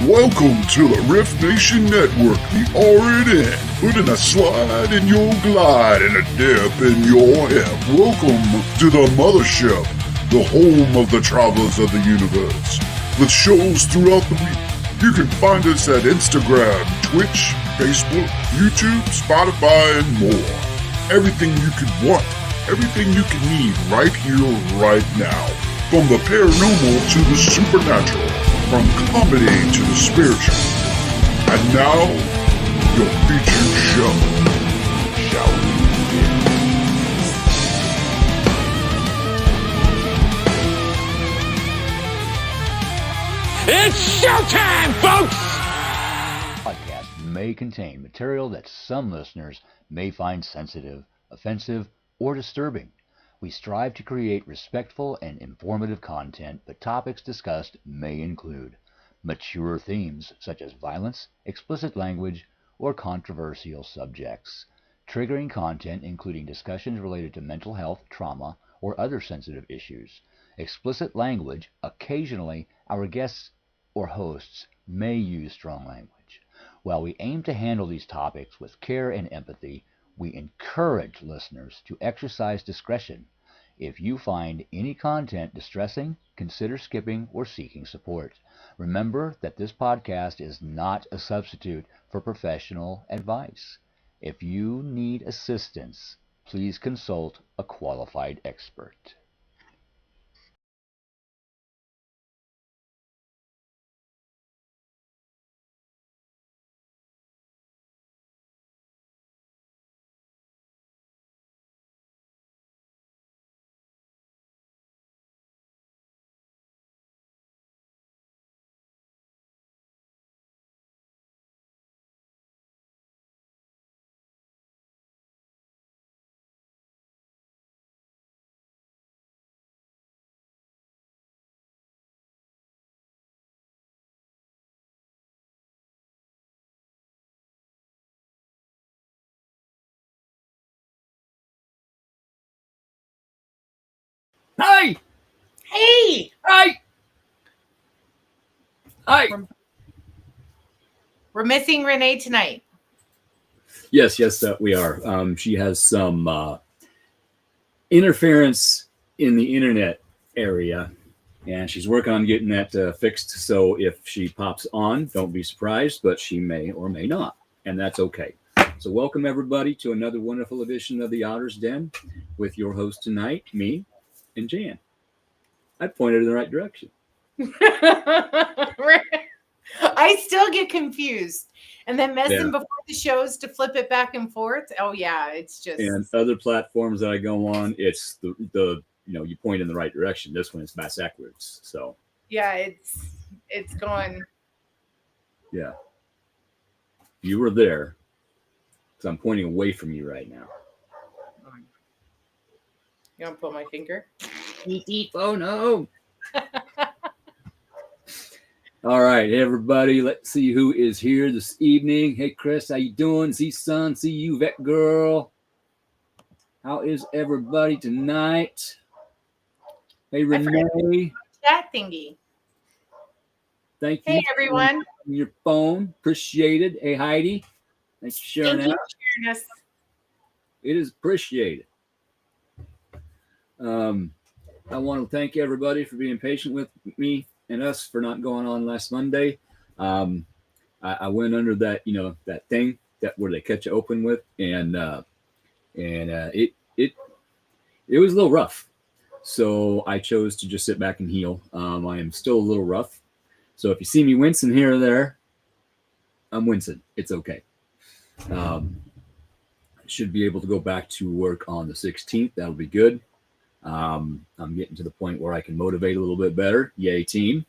Welcome to the R.I.F.T Nation Network, the RNN, putting a slide in your glide and a dip in your hip. Welcome to the mothership, the home of the travelers of the universe. With shows throughout the week, you can find us at Instagram, Twitch, Facebook, YouTube, Spotify, and more. Everything you could want, everything you can need right here, right now. From the paranormal to the supernatural, from comedy to the spiritual. And now, your featured show. Shall we begin? It's showtime, folks! Podcast may contain material that some listeners may find sensitive, offensive, or disturbing. We strive to create respectful and informative content, but topics discussed may include mature themes such as violence, explicit language, or controversial subjects, triggering content including discussions related to mental health, trauma, or other sensitive issues, explicit language. Occasionally, our guests or hosts may use strong language. While we aim to handle these topics with care and empathy, we encourage listeners to exercise discretion. If you find any content distressing, consider skipping or seeking support. Remember that this podcast is not a substitute for professional advice. If you need assistance, please consult a qualified expert. Hi! Hey! Hi! Hi! We're missing Renee tonight. Yes, we are. She has some interference in the internet area, and she's working on getting that fixed. So if she pops on, don't be surprised, but she may or may not, and that's okay. So welcome, everybody, to another wonderful edition of the Otter's Den with your host tonight, me and Jan. I pointed in the right direction. I still get confused. And then messing Yeah. before the shows to flip it back and forth. Oh, yeah, it's just... And other platforms that I go on, it's the you point in the right direction. This one is backwards. So yeah, it's going... Yeah. You were there. Because I'm pointing away from you right now. You want to put my finger? Oh, no. All right, everybody. Let's see who is here this evening. Hey, Chris, how you doing? See, son. See you, vet girl. How is everybody tonight? Hey, Renee. Chat thingy. Thank you. Hey, everyone. Your phone. Appreciated. Hey, Heidi. Thanks for sharing Thank you out. for sharing us. It is appreciated. I want to thank everybody for being patient with me and us for not going on last Monday. I went under that, that thing that where they cut you open with, and it was a little rough. So I chose to just sit back and heal. I am still a little rough. So if you see me wincing here or there, I'm wincing. It's okay. I should be able to go back to work on the 16th. That'll be good. I'm getting to the point where I can motivate a little bit better. Yay, team.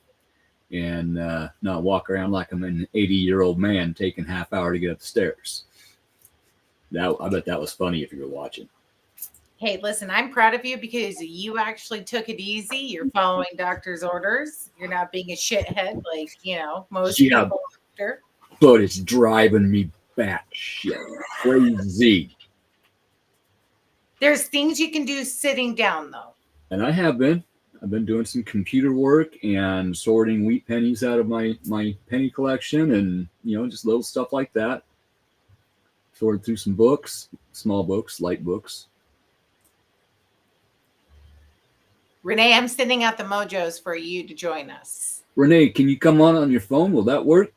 And not walk around like I'm an 80-year-old man taking half hour to get up the stairs. I bet that was funny if you were watching. Hey, listen, I'm proud of you because you actually took it easy. You're following doctor's orders. You're not being a shithead like, most people after. But it's driving me batshit crazy. There's things you can do sitting down, though. And I have been. I've been doing some computer work and sorting wheat pennies out of my penny collection, and just little stuff like that. Sorted through some books, small books, light books. Renee, I'm sending out the mojos for you to join us. Renee, can you come on your phone? Will that work?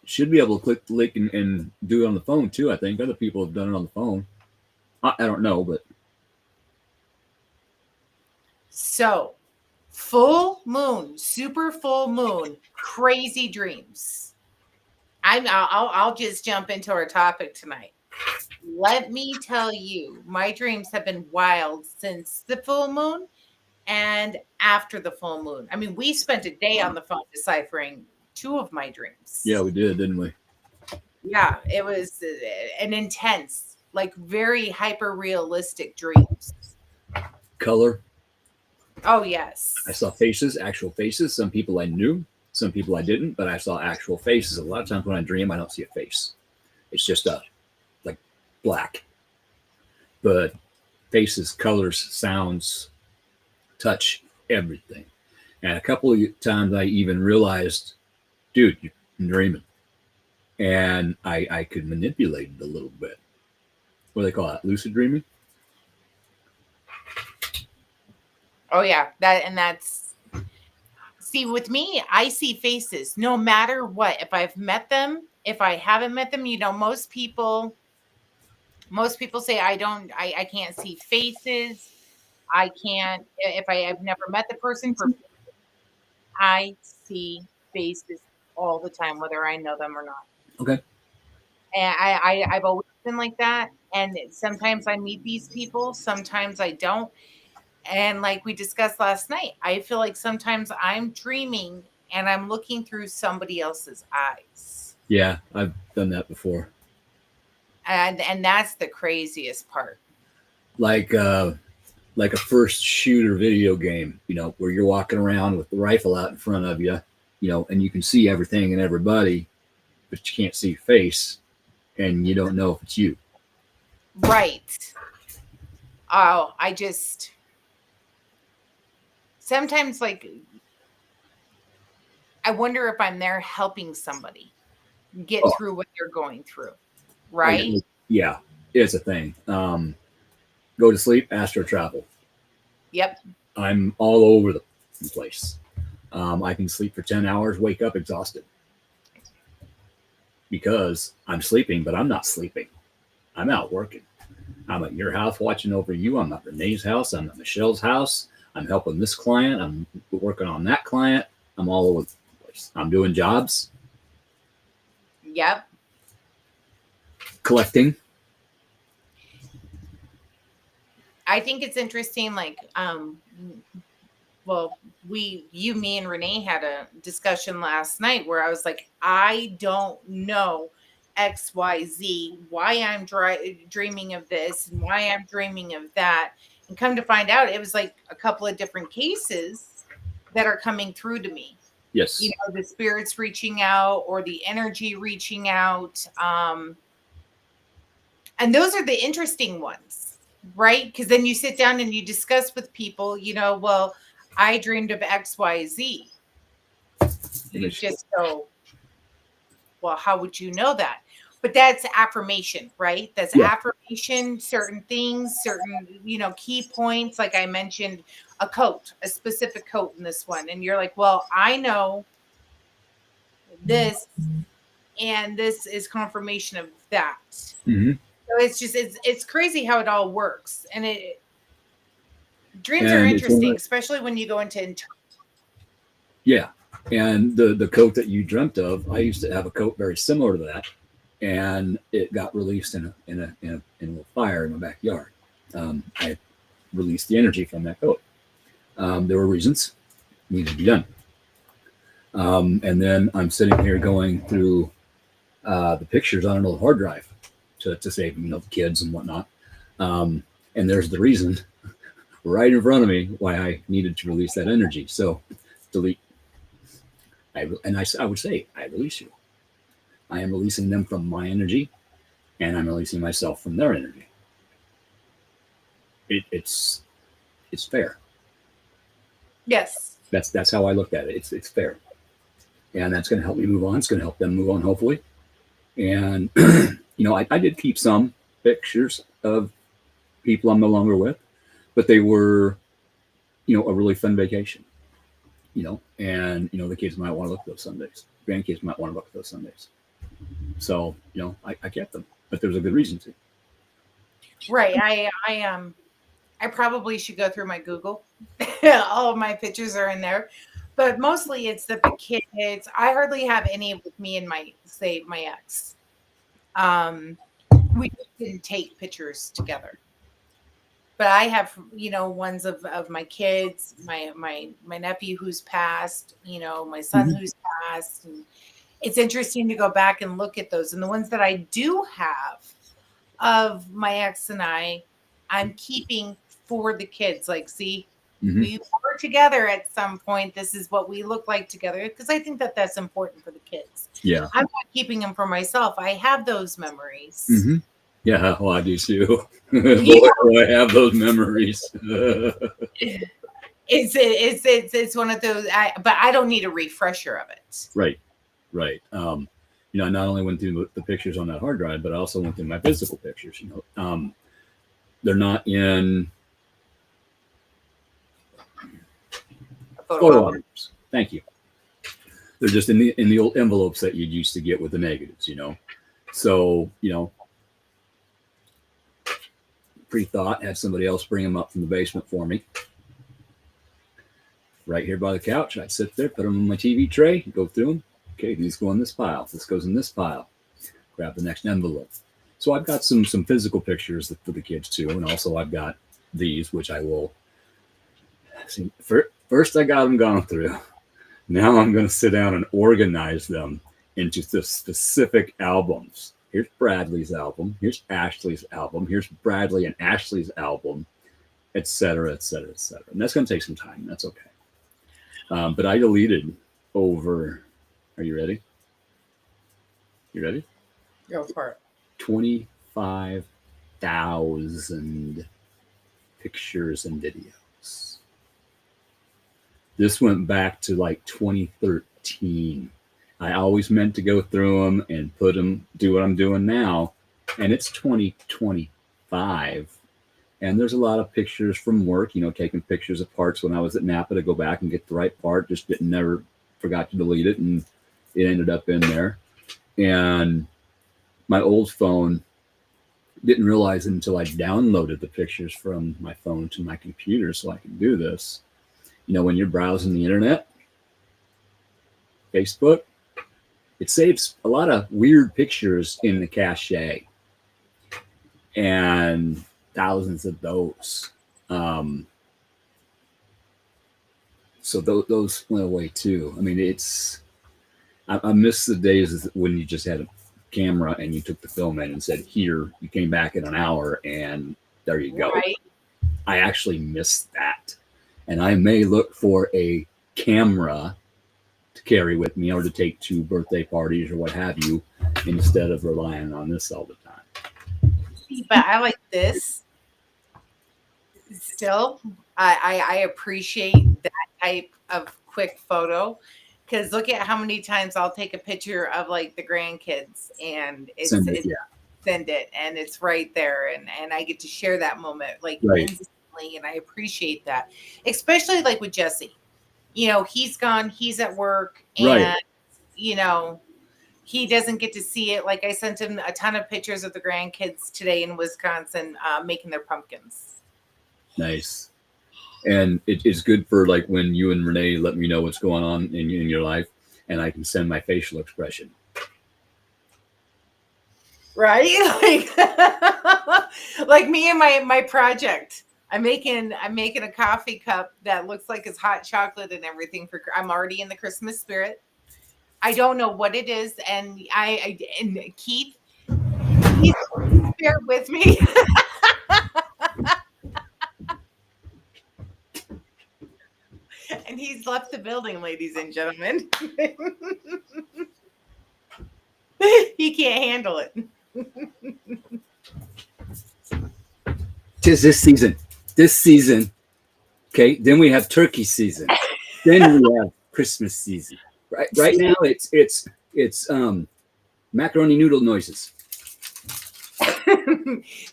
Should be able to click the link and do it on the phone too. I think other people have done it on the phone. I don't know, but so full moon, super full moon, crazy dreams. I'll just jump into our topic tonight. Let me tell you, my dreams have been wild since the full moon and after the full moon. I mean, we spent a day on the phone deciphering 2 of my dreams. Yeah, we did, didn't we? Yeah, it was an intense, like very hyper realistic dreams. Color. Oh, yes. I saw faces, actual faces. Some people I knew, some people I didn't, but I saw actual faces. A lot of times when I dream, I don't see a face. It's just like black. But faces, colors, sounds, touch, everything. And a couple of times I even realized, dude, you're dreaming. And I could manipulate it a little bit. What do they call that? Lucid dreaming? Oh, yeah. That's see, with me, I see faces no matter what. If I've met them, if I haven't met them, most people say I can't see faces. I can't, if I've never met the person, I see faces all the time, whether I know them or not. Okay. And I've always been like that. And sometimes I meet these people, sometimes I don't. And like we discussed last night, I feel like sometimes I'm dreaming and I'm looking through somebody else's eyes. Yeah, I've done that before. And that's the craziest part. Like a first shooter video game, where you're walking around with the rifle out in front of you, and you can see everything and everybody, but you can't see your face, and you don't know if it's you. Right. Oh, sometimes, like, I wonder if I'm there helping somebody get through what they're going through. Right? Yeah, it's a thing. Go to sleep, astral travel. Yep. I'm all over the place. I can sleep for 10 hours, wake up exhausted. Because I'm sleeping, but I'm not sleeping. I'm out working. I'm at your house watching over you. I'm at Renee's house. I'm at Michelle's house. I'm helping this client. I'm working on that client. I'm all over the place. I'm doing jobs. Yep. Collecting. I think it's interesting, like, me and Renee had a discussion last night where I was like, I don't know XYZ, why I'm dreaming of this and why I'm dreaming of that. And come to find out, it was like a couple of different cases that are coming through to me. Yes. The spirits reaching out or the energy reaching out. And those are the interesting ones, right? Because then you sit down and you discuss with people, well, I dreamed of XYZ. You just go, well, how would you know that? But that's affirmation, right? That's affirmation, certain things, certain, key points. Like I mentioned, a specific coat in this one. And you're like, well, I know this, and this is confirmation of that. Mm-hmm. So it's crazy how it all works. And dreams are interesting, especially when you go into Yeah. And the coat that you dreamt of, I used to have a coat very similar to that, and it got released in a fire in my backyard. I released the energy from that coat. There were reasons it needed to be done. And then I'm sitting here going through the pictures on an old hard drive to save, the kids and whatnot. And there's the reason right in front of me why I needed to release that energy. So delete. I would say, I release you. I am releasing them from my energy, and I'm releasing myself from their energy. It's it's fair. Yes. That's how I looked at it. It's fair, and that's going to help me move on. It's going to help them move on, hopefully. And I did keep some pictures of people I'm no longer with, but they were, a really fun vacation. And the kids might want to look at those Sundays. Grandkids might want to look at those Sundays. So I kept them, but there's a good reason to. Right. I probably should go through my Google. All of my pictures are in there, but mostly it's the kids. I hardly have any with me and my ex. We didn't take pictures together, but I have, ones of my kids, my nephew who's passed, my son who's passed. And it's interesting to go back and look at those. And the ones that I do have of my ex and I'm keeping for the kids. Like, see, we were together at some point. This is what we look like together, because I think that that's important for the kids. Yeah. I'm not keeping them for myself. I have those memories. Mm-hmm. Yeah, well, I do too. Boy, I have those memories. It's one of those, but I don't need a refresher of it. Right. I not only went through the pictures on that hard drive, but I also went through my physical pictures. They're not in photo albums. Thank you. They're just in the old envelopes that you'd used to get with the negatives. So pre-thought, had somebody else bring them up from the basement for me. Right here by the couch, I'd sit there, put them on my TV tray, go through them. Okay, these go in this pile. This goes in this pile. Grab the next envelope. So I've got some physical pictures for the kids too, and also I've got these, which I will see. First, I got them gone through. Now I'm going to sit down and organize them into the specific albums. Here's Bradley's album. Here's Ashley's album. Here's Bradley and Ashley's album, et cetera, et cetera, et cetera. And that's going to take some time. That's okay. But I deleted over. Are you ready? You ready? Go for it. 25,000 pictures and videos. This went back to like 2013. I always meant to go through them and do what I'm doing now. And it's 2025. And there's a lot of pictures from work, taking pictures of parts when I was at Napa to go back and get the right part. Just never forgot to delete it. And it ended up in there. And my old phone, didn't realize it until I downloaded the pictures from my phone to my computer so I can do this. When you're browsing the internet, Facebook, it saves a lot of weird pictures in the cache, and thousands of those. So those went away too. I mean, I miss the days when you just had a camera and you took the film in and said, here, you came back in an hour and there you go. Right. I actually miss that. And I may look for a camera to carry with me or to take to birthday parties or what have you, instead of relying on this all the time. But I like this. Still, I appreciate that type of quick photo, because look at how many times I'll take a picture of like the grandkids and send it, and it's right there, and I get to share that moment instantly, and I appreciate that, especially like with Jesse. He's gone, he's at work, and he doesn't get to see it. Like I sent him a ton of pictures of the grandkids today in Wisconsin making their pumpkins. Nice. And it's good for like when you and Renee let me know what's going on in your life, and I can send my facial expression. Right? Like me and my project. I'm making a coffee cup that looks like it's hot chocolate and everything. I'm already in the Christmas spirit. I don't know what it is, and and Keith, he's there with me. And he's left the building, ladies and gentlemen. He can't handle it. 'Tis this season. This season, Okay, then we have turkey season. Then we have Christmas season. Right now it's macaroni noodle noises.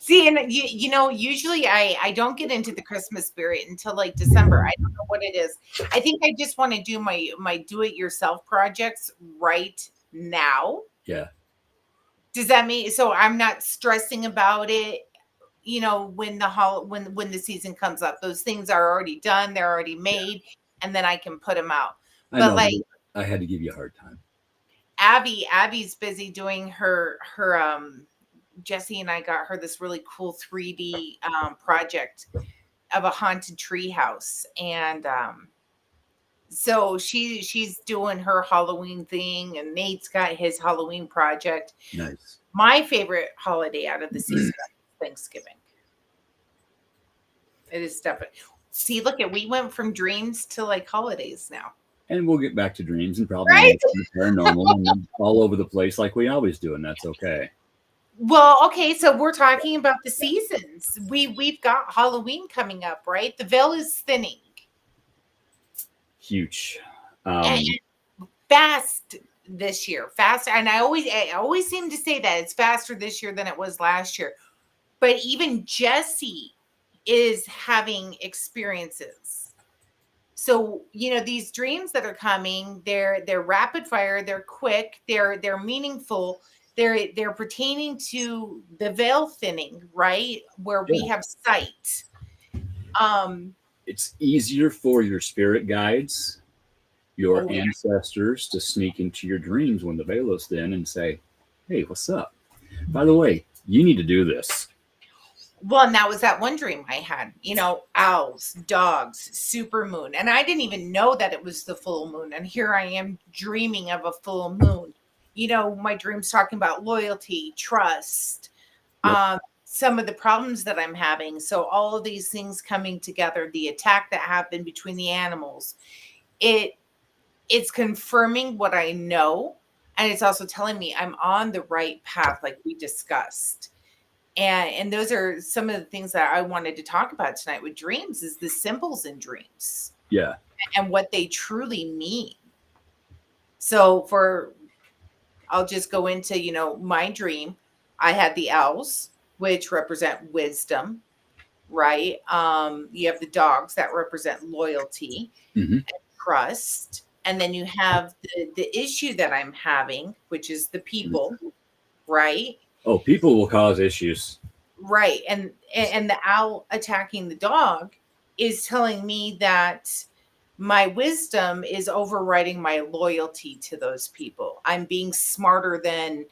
See, and you know, usually I don't get into the Christmas spirit until like December. I don't know what it is. I think I just want to do my do-it-yourself projects right now. Yeah. Does that mean so I'm not stressing about it? You know, when the season comes up, those things are already done, they're already made, and then I can put them out. I But know. like I had to give you a hard time. Abby's busy doing her Jesse and I got her this really cool 3D project of a haunted tree house, and so she's doing her Halloween thing, and Nate's got his Halloween project. Nice. My favorite holiday out of the season is Thanksgiving. It is definitely. See, look at we went from dreams to like holidays now. And we'll get back to dreams and probably Right? paranormal and all over the place like we always do, and that's okay. Well, okay, so we're talking about the seasons. We've got Halloween coming up, right? The veil is thinning. Huge. And fast this year. Fast, and I always seem to say that it's faster this year than it was last year. But even Jesse is having experiences. So, you know, these dreams that are coming, they're rapid fire, they're quick, they're meaningful. They're pertaining to the veil thinning, right? Where we have sight. It's easier for your spirit guides, your ancestors to sneak into your dreams when the veil is thin and say, "Hey, what's up? By the way, you need to do this." Well, and that was that one dream I had, you know, owls, dogs, super moon. And I didn't even know that it was the full moon. And here I am dreaming of a full moon. You know, my dreams talking about loyalty, trust, some of the problems that I'm having. So all of these things coming together, the attack that happened between the animals, it's confirming what I know. And it's also telling me I'm on the right path, like we discussed. And those are some of the things that I wanted to talk about tonight with dreams is the symbols in dreams. Yeah. And what they truly mean. So I'll just go into, you know, my dream. I had the owls, which represent wisdom, right? You have the dogs that represent loyalty and trust. And then you have the issue that I'm having, which is the people, right? Oh, people will cause issues. Right. And the owl attacking the dog is telling me that my wisdom is overriding my loyalty to those people. I'm being smarter than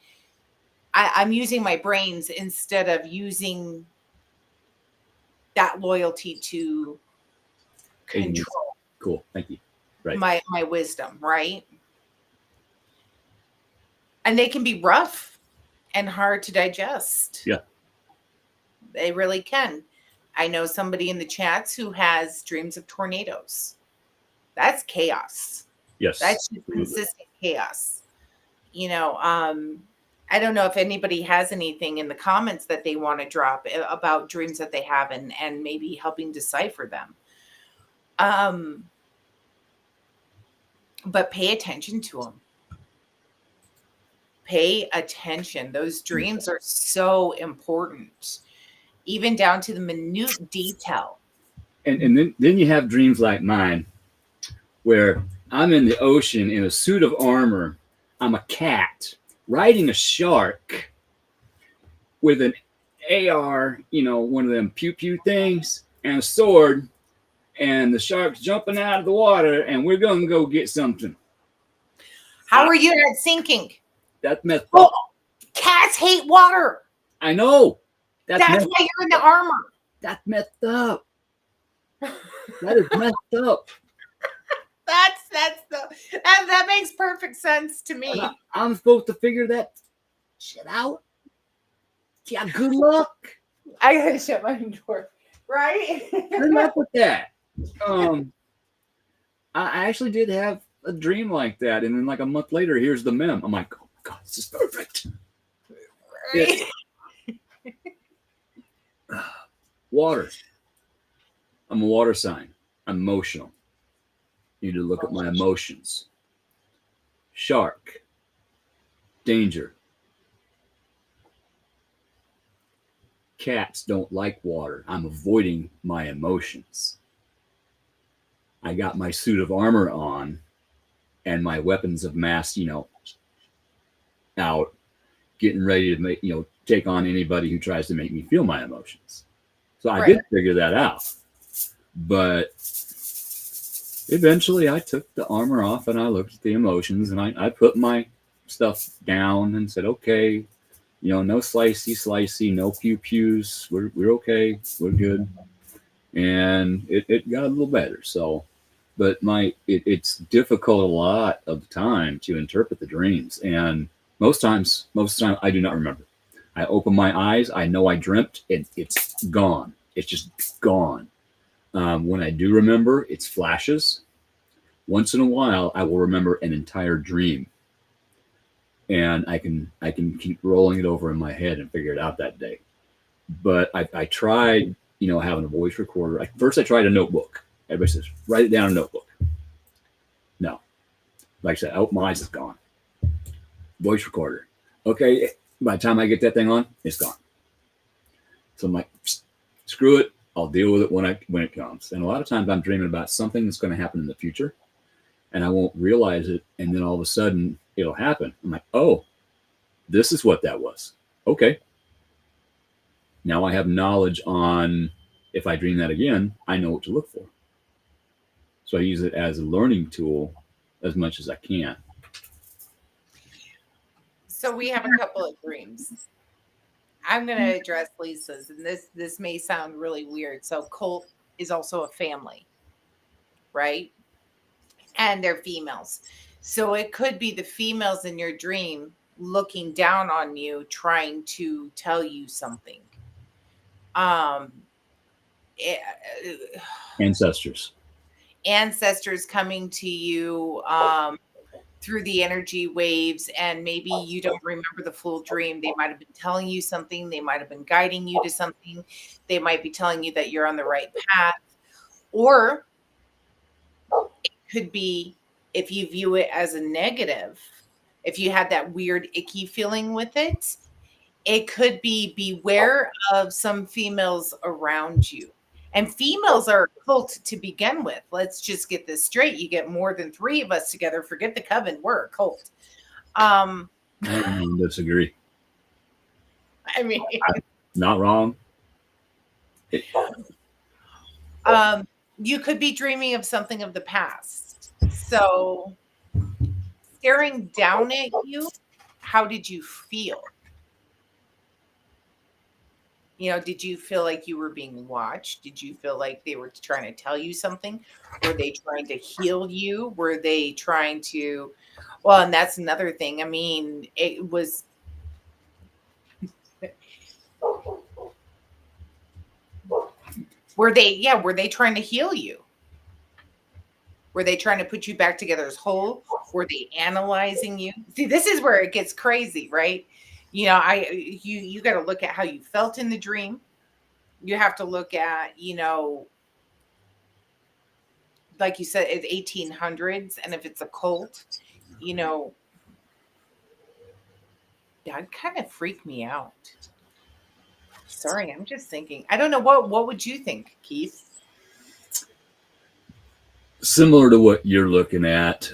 I'm using my brains instead of using that loyalty to control. Cool. Thank you. Right. My wisdom, right? And they can be rough and hard to digest. Yeah. They really can. I know somebody in the chats who has dreams of tornadoes. That's chaos. Yes. That's just consistent chaos. You know, I don't know if anybody has anything in the comments that they want to drop about dreams that they have and maybe helping decipher them. But pay attention to them. Pay attention. Those dreams are so important, even down to the minute detail. And then you have dreams like mine, where I'm in the ocean in a suit of armor. I'm a cat riding a shark with an AR, you know, one of them pew pew things, and a sword, and the shark's jumping out of the water, and we're gonna go get something. How are you not sinking? That's messed up. Oh, cats hate water. I know. That's why you're in the armor. That's messed up. That is messed up. That makes perfect sense to me. I'm supposed to figure that shit out. Yeah, good luck. I gotta shut my door. Right? Good luck with that. I actually did have a dream like that, and then like a month later, here's the meme. I'm like, oh my god, this is perfect. Right. Water. I'm a water sign. Emotional. Need to look at my emotions. Shark. Danger. Cats don't like water. I'm avoiding my emotions. I got my suit of armor on and my weapons of mass, out, getting ready to take on anybody who tries to make me feel my emotions. So I did figure that out. But eventually I took the armor off and I looked at the emotions and I put my stuff down and said, okay, no slicey, no pews. We're okay. We're good. And it got a little better. So, but it's difficult a lot of the time to interpret the dreams. And most of the time I do not remember. I open my eyes. I know I dreamt and it's gone. It's just gone. When I do remember, it's flashes. Once in a while, I will remember an entire dream, and I can keep rolling it over in my head and figure it out that day. But I tried, having a voice recorder. First, I tried a notebook. Everybody says, write it down in a notebook. No. Like I said, oh, my eyes is gone. Voice recorder. Okay, by the time I get that thing on, it's gone. So I'm like, screw it. I'll deal with it when it comes. And a lot of times I'm dreaming about something that's going to happen in the future, and I won't realize it. And then all of a sudden it'll happen. I'm like, oh, this is what that was. Okay. Now I have knowledge on if I dream that again, I know what to look for. So I use it as a learning tool as much as I can. So we have a couple of dreams. I'm going to address Lisa's, and this may sound really weird. So cult is also a family, right? And they're females. So it could be the females in your dream looking down on you, trying to tell you something. Ancestors Coming to you through the energy waves, and maybe you don't remember the full dream. They might have been telling you something. They might have been guiding you to something. They might be telling you that you're on the right path. Or it could be, if you view it as a negative, if you had that weird icky feeling with it, it could be beware of some females around you. And females are a cult to begin with. Let's just get this straight. You get more than 3 of us together, forget the coven, we're a cult. I don't disagree. I mean, not wrong. You could be dreaming of something of the past. So staring down at you, how did you feel? Did you feel like you were being watched? Did you feel like they were trying to tell you something? Were they trying to heal you? Were they trying to, well, and that's another thing. I mean, it was, were they trying to heal you? Were they trying to put you back together as whole? Were they analyzing you? See, this is where it gets crazy, right? You got to look at how you felt in the dream. You have to look at, like you said, it's 1800s. And if it's a cult, that kind of freaked me out. Sorry, I'm just thinking. I don't know. What would you think, Keith? Similar to what you're looking at.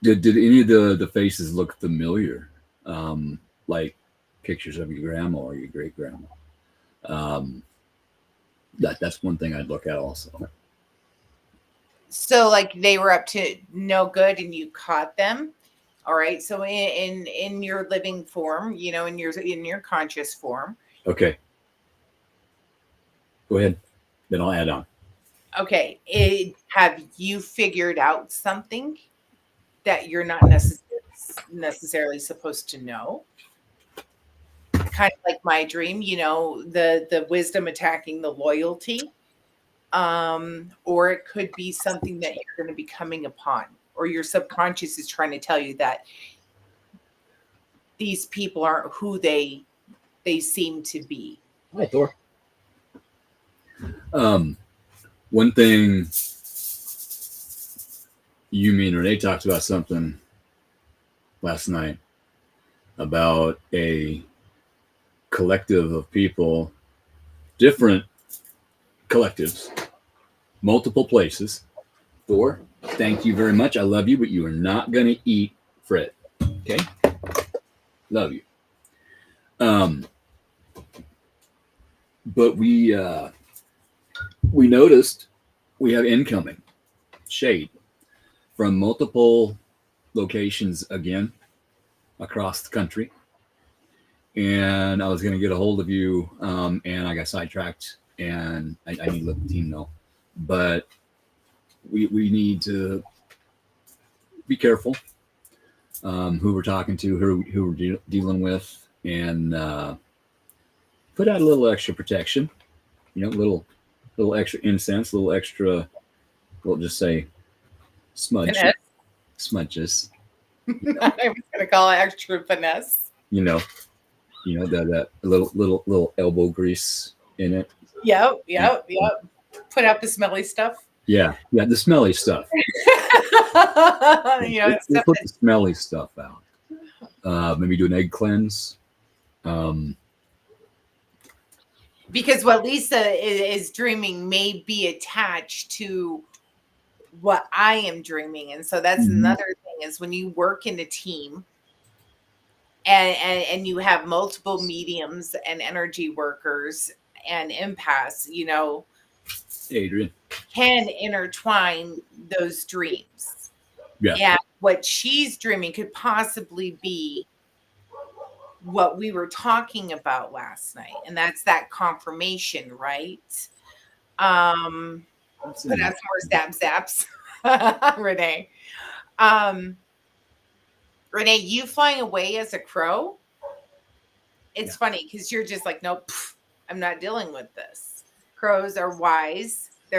Did any of the faces look familiar? Like pictures of your grandma or your great grandma? That's one thing I'd look at also. So like they were up to no good and you caught them. All right. So in your living form, in your conscious form. Okay. Go ahead. Then I'll add on. Okay. Have you figured out something that you're not necessarily supposed to know? Kind of like my dream, the wisdom attacking the loyalty. Or it could be something that you're going to be coming upon, or your subconscious is trying to tell you that these people aren't who they seem to be. Hi, Thor. One thing me and Renee talked about something last night about a collective of people, different collectives, multiple places. Thor, thank you very much. I love you, but you are not going to eat Fred. Okay? Love you. But we noticed we have incoming shade from multiple locations again across the country. And I was going to get a hold of you, and I got sidetracked, and I need to let the team know. But we need to be careful who we're talking to, who we're dealing with, and put out a little extra protection. You know, little extra incense, little extra. We'll just say smudges. I was gonna call it extra finesse. You know that little elbow grease in it. Yep. Put out the smelly stuff. Yeah, the smelly stuff. We'll put the smelly stuff out. Maybe do an egg cleanse. Because what Lisa is dreaming may be attached to what I am dreaming. And so that's another thing is when you work in a team and you have multiple mediums and energy workers and empaths, Adrian can intertwine those dreams. Yeah. And what she's dreaming could possibly be what we were talking about last night. And that's that confirmation, right? But that's more zaps. Renee. Renee, you flying away as a crow? It's funny because you're just like, nope, I'm not dealing with this. Crows are wise. They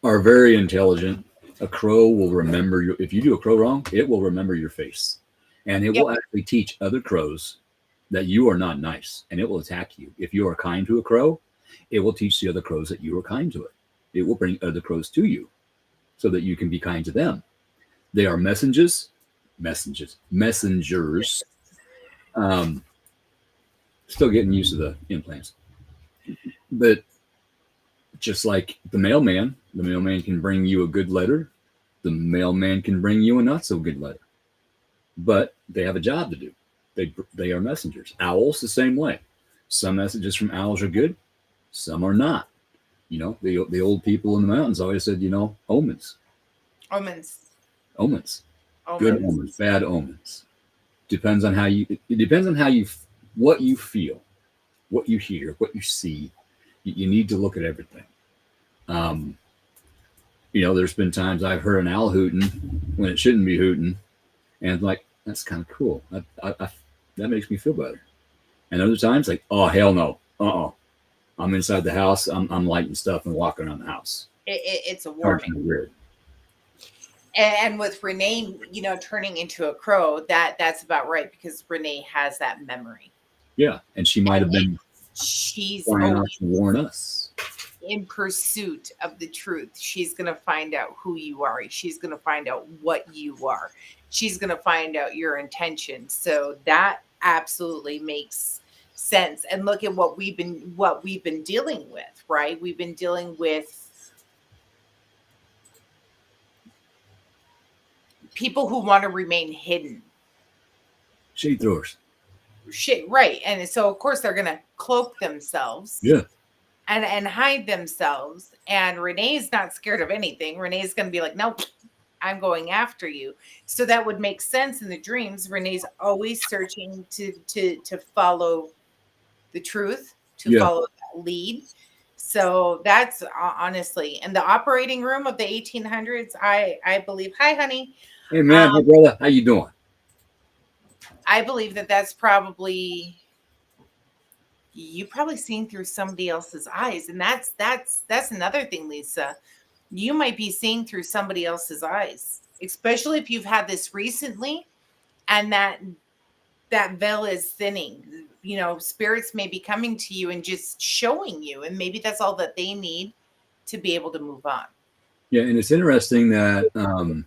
are very intelligent. A crow will remember you. If you do a crow wrong, it will remember your face. And it will actually teach other crows that you are not nice, and it will attack you. If you are kind to a crow, it will teach the other crows that you are kind to it. It will bring other crows to you so that you can be kind to them. They are messengers. Still getting used to the implants. But just like the mailman can bring you a good letter. The mailman can bring you a not so good letter. But they have a job to do. They are messengers. Owls the same way. Some messages from owls are good, some are not. The old people in the mountains always said, omens. Good omens, bad omens. Depends on what you feel, what you hear, what you see. You need to look at everything. There's been times I've heard an owl hooting when it shouldn't be hooting, and like, that's kind of cool. That makes me feel better. And other times, like, oh hell no, I'm inside the house. I'm lighting stuff and walking around the house. It's a warning. Weird. And with Renee, turning into a crow, that's about right because Renee has that memory. Yeah, and she might have been. She's trying to warn us. In pursuit of the truth. She's going to find out who you are. She's going to find out what you are. She's going to find out your intention. So that absolutely makes sense. And look at what we've been dealing with, right? We've been dealing with people who want to remain hidden. Shade throwers. Right. And so of course they're going to cloak themselves. Yeah. And hide themselves. And Renee's not scared of anything. Renee's going to be like, nope, I'm going after you. So that would make sense in the dreams. Renee's always searching to follow the truth, to follow that lead. So that's honestly, in the operating room of the 1800s, I believe. Hi, honey. Hey, man. Hey, brother. How you doing? I believe that's probably... you probably seen through somebody else's eyes. And that's another thing, Lisa. you might be seeing through somebody else's eyes, especially if you've had this recently and that veil is thinning. You know, spirits may be coming to you and just showing you, and maybe that's all that they need to be able to move on. Yeah, and it's interesting that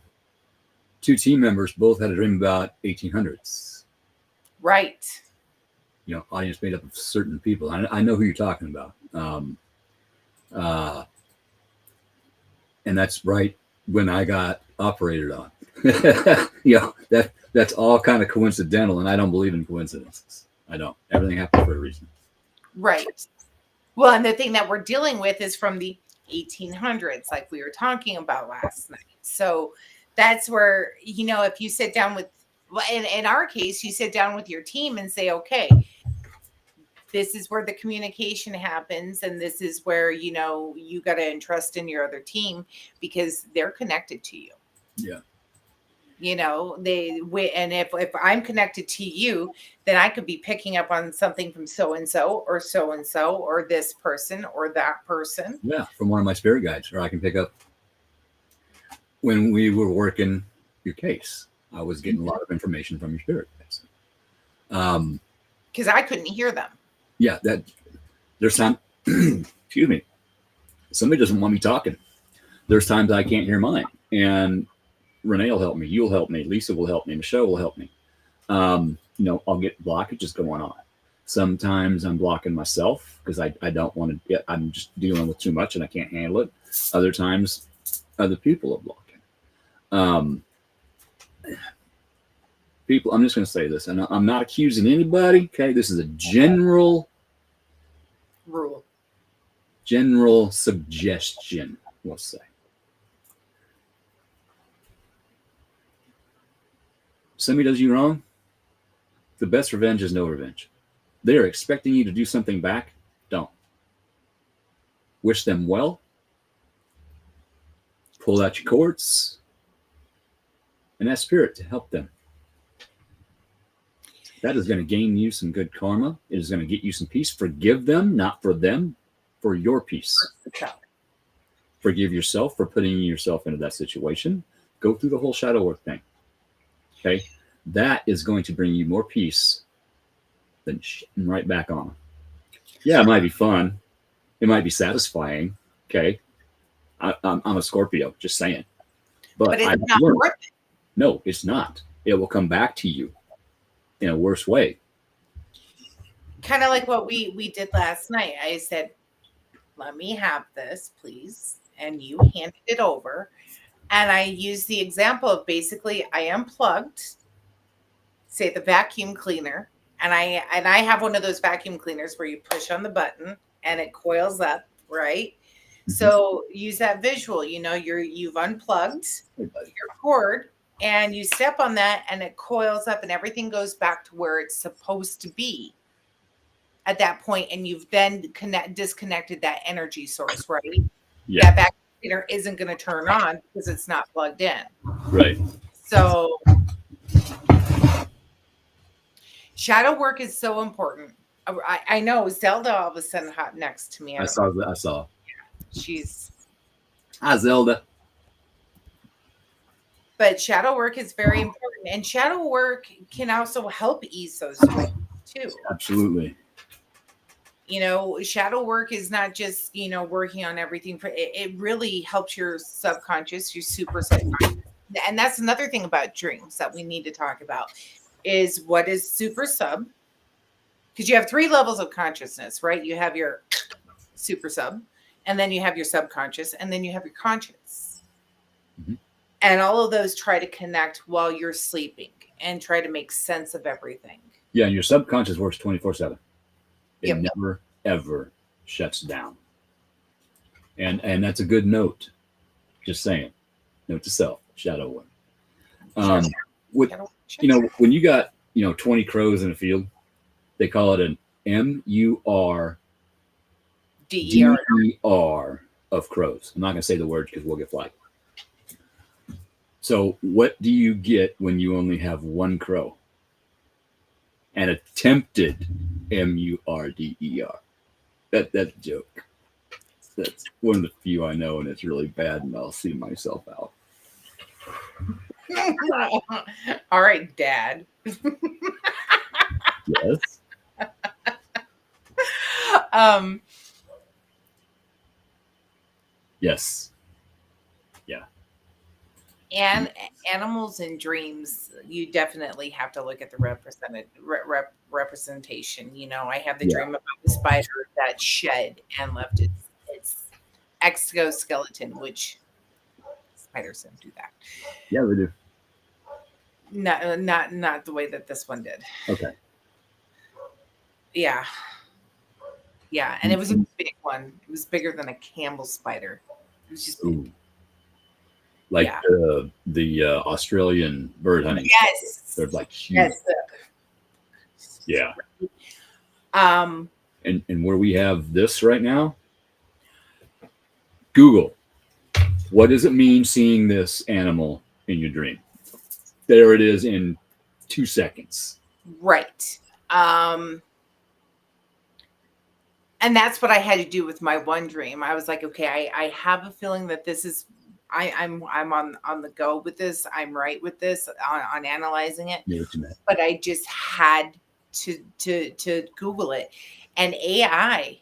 two team members both had a dream about 1800s. Right. You know, audience made up of certain people. I know who you're talking about. And that's right when I got operated on. You know, that's all kind of coincidental, and I don't believe in coincidences. I don't. Everything happens for a reason. Right. Well, and the thing that we're dealing with is from the 1800s, like we were talking about last night. So that's where, you know, if you sit down with, in our case, you sit down with your team and say, okay, this is where the communication happens. And this is where, you know, you got to entrust in your other team because they're connected to you. Yeah. You know, and if I'm connected to you, then I could be picking up on something from so and so, or this person or that person. Yeah, from one of my spirit guides, or I can pick up when we were working your case. I was getting a lot of information from your spirit guides. Because I couldn't hear them. Yeah, that there's time. Excuse me. Somebody doesn't want me talking. There's times I can't hear mine, and Renee will help me. You'll help me. Lisa will help me. Michelle will help me. You know, I'll get blockages going on. Sometimes I'm blocking myself because I don't want to get, I'm just dealing with too much and I can't handle it. Other times, other people are blocking. People, I'm just going to say this, and I'm not accusing anybody. Okay. This is a general rule, general suggestion, we'll say. Somebody does you wrong, the best revenge is no revenge. They're expecting you to do something back. Don't. Wish them well. Pull out your cords and ask spirit to help them. That is going to gain you some good karma. It is going to get you some peace. Forgive them, not for them, for your peace. Forgive yourself for putting yourself into that situation. Go through the whole shadow work thing. Okay, that is going to bring you more peace than shitting right back on. Yeah, it might be fun. It might be satisfying. Okay, I'm a Scorpio, just saying. But it's not worth it. No, it's not. It will come back to you in a worse way. Kind of like what we did last night. I said, let me have this, please. And you handed it over. And I used the example of basically I unplugged, say the vacuum cleaner, and I have one of those vacuum cleaners where you push on the button and it coils up, right? Mm-hmm. So use that visual. You know, you've unplugged your cord and you step on that and it coils up and everything goes back to where it's supposed to be at that point, and you've then disconnected that energy source, right? Yeah. That vacuum cleaner isn't going to turn on because it's not plugged in. Right. So shadow work is so important. I know Zelda all of a sudden hopped next to me. I saw. She's. Hi, Zelda. But shadow work is very important. And shadow work can also help ease those dreams too. Absolutely. You know, shadow work is not just, you know, working on everything. It really helps your subconscious, your super subconscious. And that's another thing about dreams that we need to talk about is what is super sub. Because you have 3 levels of consciousness, right? You have your super sub, and then you have your subconscious, and then you have your conscious. Mm-hmm. And all of those try to connect while you're sleeping and try to make sense of everything. Yeah, and your subconscious works 24/7. It Yep. never, ever shuts down. And that's a good note. Just saying. Note to self, shadow work. You know, when you got, 20 crows in a field, they call it an MURDER of crows. I'm not going to say the word because we'll get flagged. So what do you get when you only have 1 crow? An attempted MURDER. That's a joke. That's one of the few I know, and it's really bad, and I'll see myself out. All right, Dad. Yes. Yes. Yeah. And animals in dreams, you definitely have to look at the representation. You know, I have the Yeah. dream about the spider that shed and left its exoskeleton, which spiders don't do that. Yeah, they do. Not the way that this one did. Okay. Yeah. Yeah, and it was a big one. It was bigger than a Campbell spider. It was just big. Ooh. Like the Australian bird hunting. Yes. They're like huge. Yes. Yeah. And where we have this right now, Google, what does it mean seeing this animal in your dream? There it is in 2 seconds. Right. And that's what I had to do with my one dream. I was like, okay, I have a feeling that this is I'm on the go with this. I'm right with this on analyzing it. Yeah, what you meant. But I just had to Google it. And AI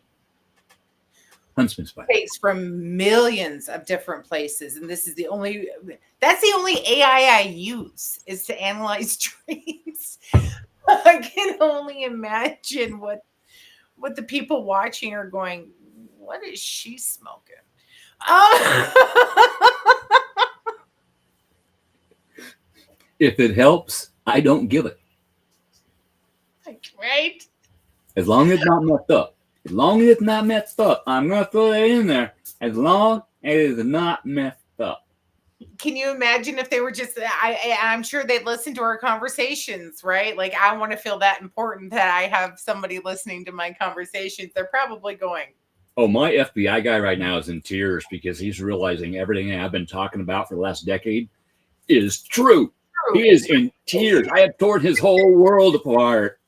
Huntsman spider takes from millions of different places. And that's the only AI I use is to analyze dreams. I can only imagine what the people watching are going, what is she smoking? If it helps, I don't give it. Right? As long as it's not messed up. As long as it's not messed up, I'm going to throw that in there. As long as it is not messed up. Can you imagine if they were just, I'm sure they'd listen to our conversations, right? Like, I want to feel that important that I have somebody listening to my conversations. They're probably going, oh, my FBI guy right now is in tears because he's realizing everything I've been talking about for the last decade is true. He is in tears. I have torn his whole world apart.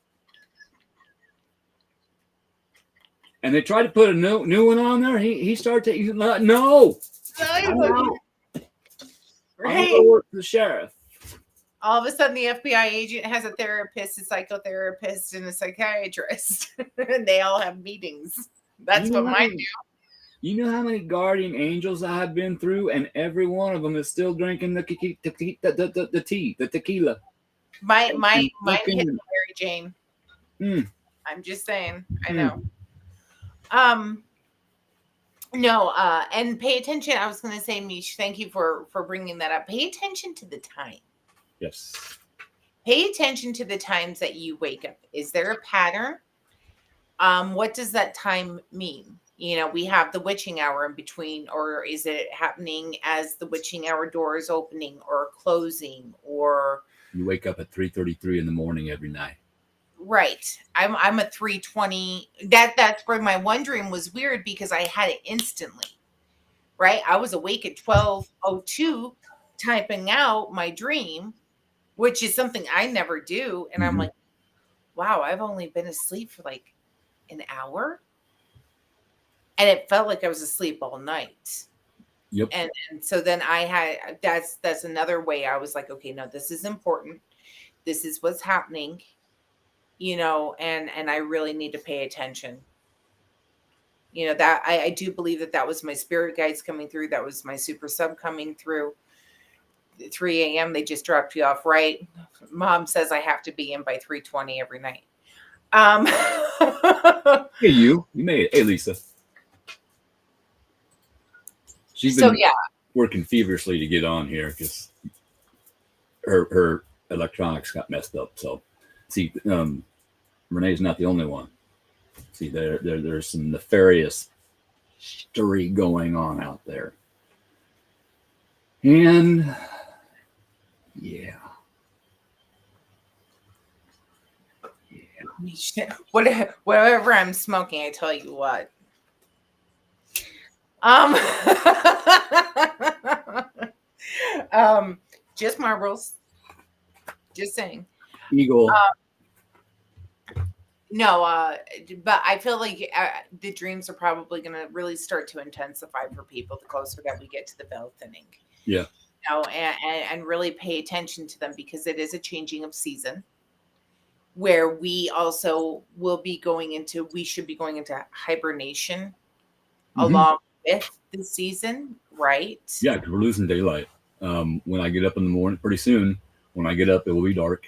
And they tried to put a new one on there. He started taking no. Right. I'll work for the sheriff. All of a sudden, the FBI agent has a therapist, a psychotherapist, and a psychiatrist, and they all have meetings. That's what mine do. You know how many guardian angels I have been through, and every one of them is still drinking the tequila. Mine hit Mary Jane. I'm just saying. I know. No, and pay attention. I was going to say, Mish, thank you for bringing that up. Pay attention to the time. Yes. Pay attention to the times that you wake up. Is there a pattern? What does that time mean? You know, we have the witching hour in between, or is it happening as the witching hour door is opening or closing, or you wake up at 3:33 in the morning every night. Right. I'm a 3:20. That's where my one dream was weird because I had it instantly. Right. I was awake at 12:02 typing out my dream, which is something I never do. And I'm like, wow, I've only been asleep for like an hour. And it felt like I was asleep all night. Yep. And so then I had, that's another way I was like, okay, no, this is important. This is what's happening, you know, and I really need to pay attention. You know, that I do believe that was my spirit guides coming through. That was my super sub coming through. 3 a.m. They just dropped you off, right? Mom says I have to be in by 3:20 every night. Hey, you made it. Hey, Lisa. She's been working feverishly to get on here because her electronics got messed up. So, see, Renee's not the only one. See, there's some nefarious story going on out there. And, yeah. Whatever I'm smoking, I tell you what. Just marbles. Just saying. Eagle. No, but I feel like the dreams are probably going to really start to intensify for people the closer that we get to the veil thinning. Yeah. And really pay attention to them, because it is a changing of season where we also we should be going into hibernation along with the season, right? Yeah, because we're losing daylight. When I get up in the morning, pretty soon, when I get up, it will be dark.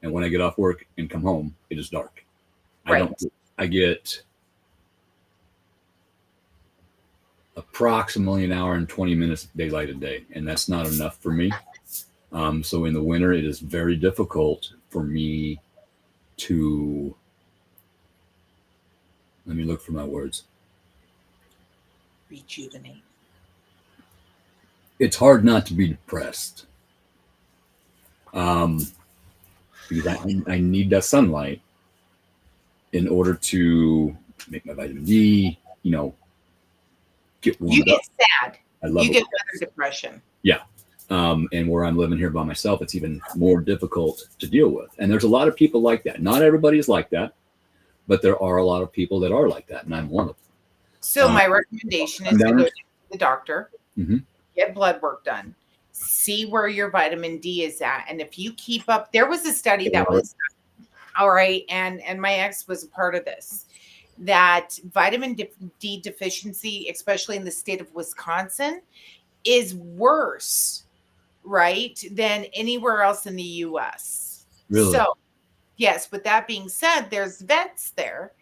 And when I get off work and come home, it is dark. Right. I get approximately an hour and 20 minutes daylight a day, and that's not enough for me. So in the winter, it is very difficult for me to, let me look for my words. Rejuvenate. It's hard not to be depressed. Because I need that sunlight in order to make my vitamin D, get warmed You up. get sad. I love you it. get weather depression. Yeah. And where I'm living here by myself, it's even more difficult to deal with. And there's a lot of people like that. Not everybody is like that, but there are a lot of people that are like that, and I'm one of them. So my recommendation is to go to the doctor, get blood work done, see where your vitamin D is at. And if you keep up, there was a study that was all right, and my ex was a part of this, that vitamin D deficiency, especially in the state of Wisconsin, is worse, right, than anywhere else in the US. Really? So, yes, with that being said, there's vets there,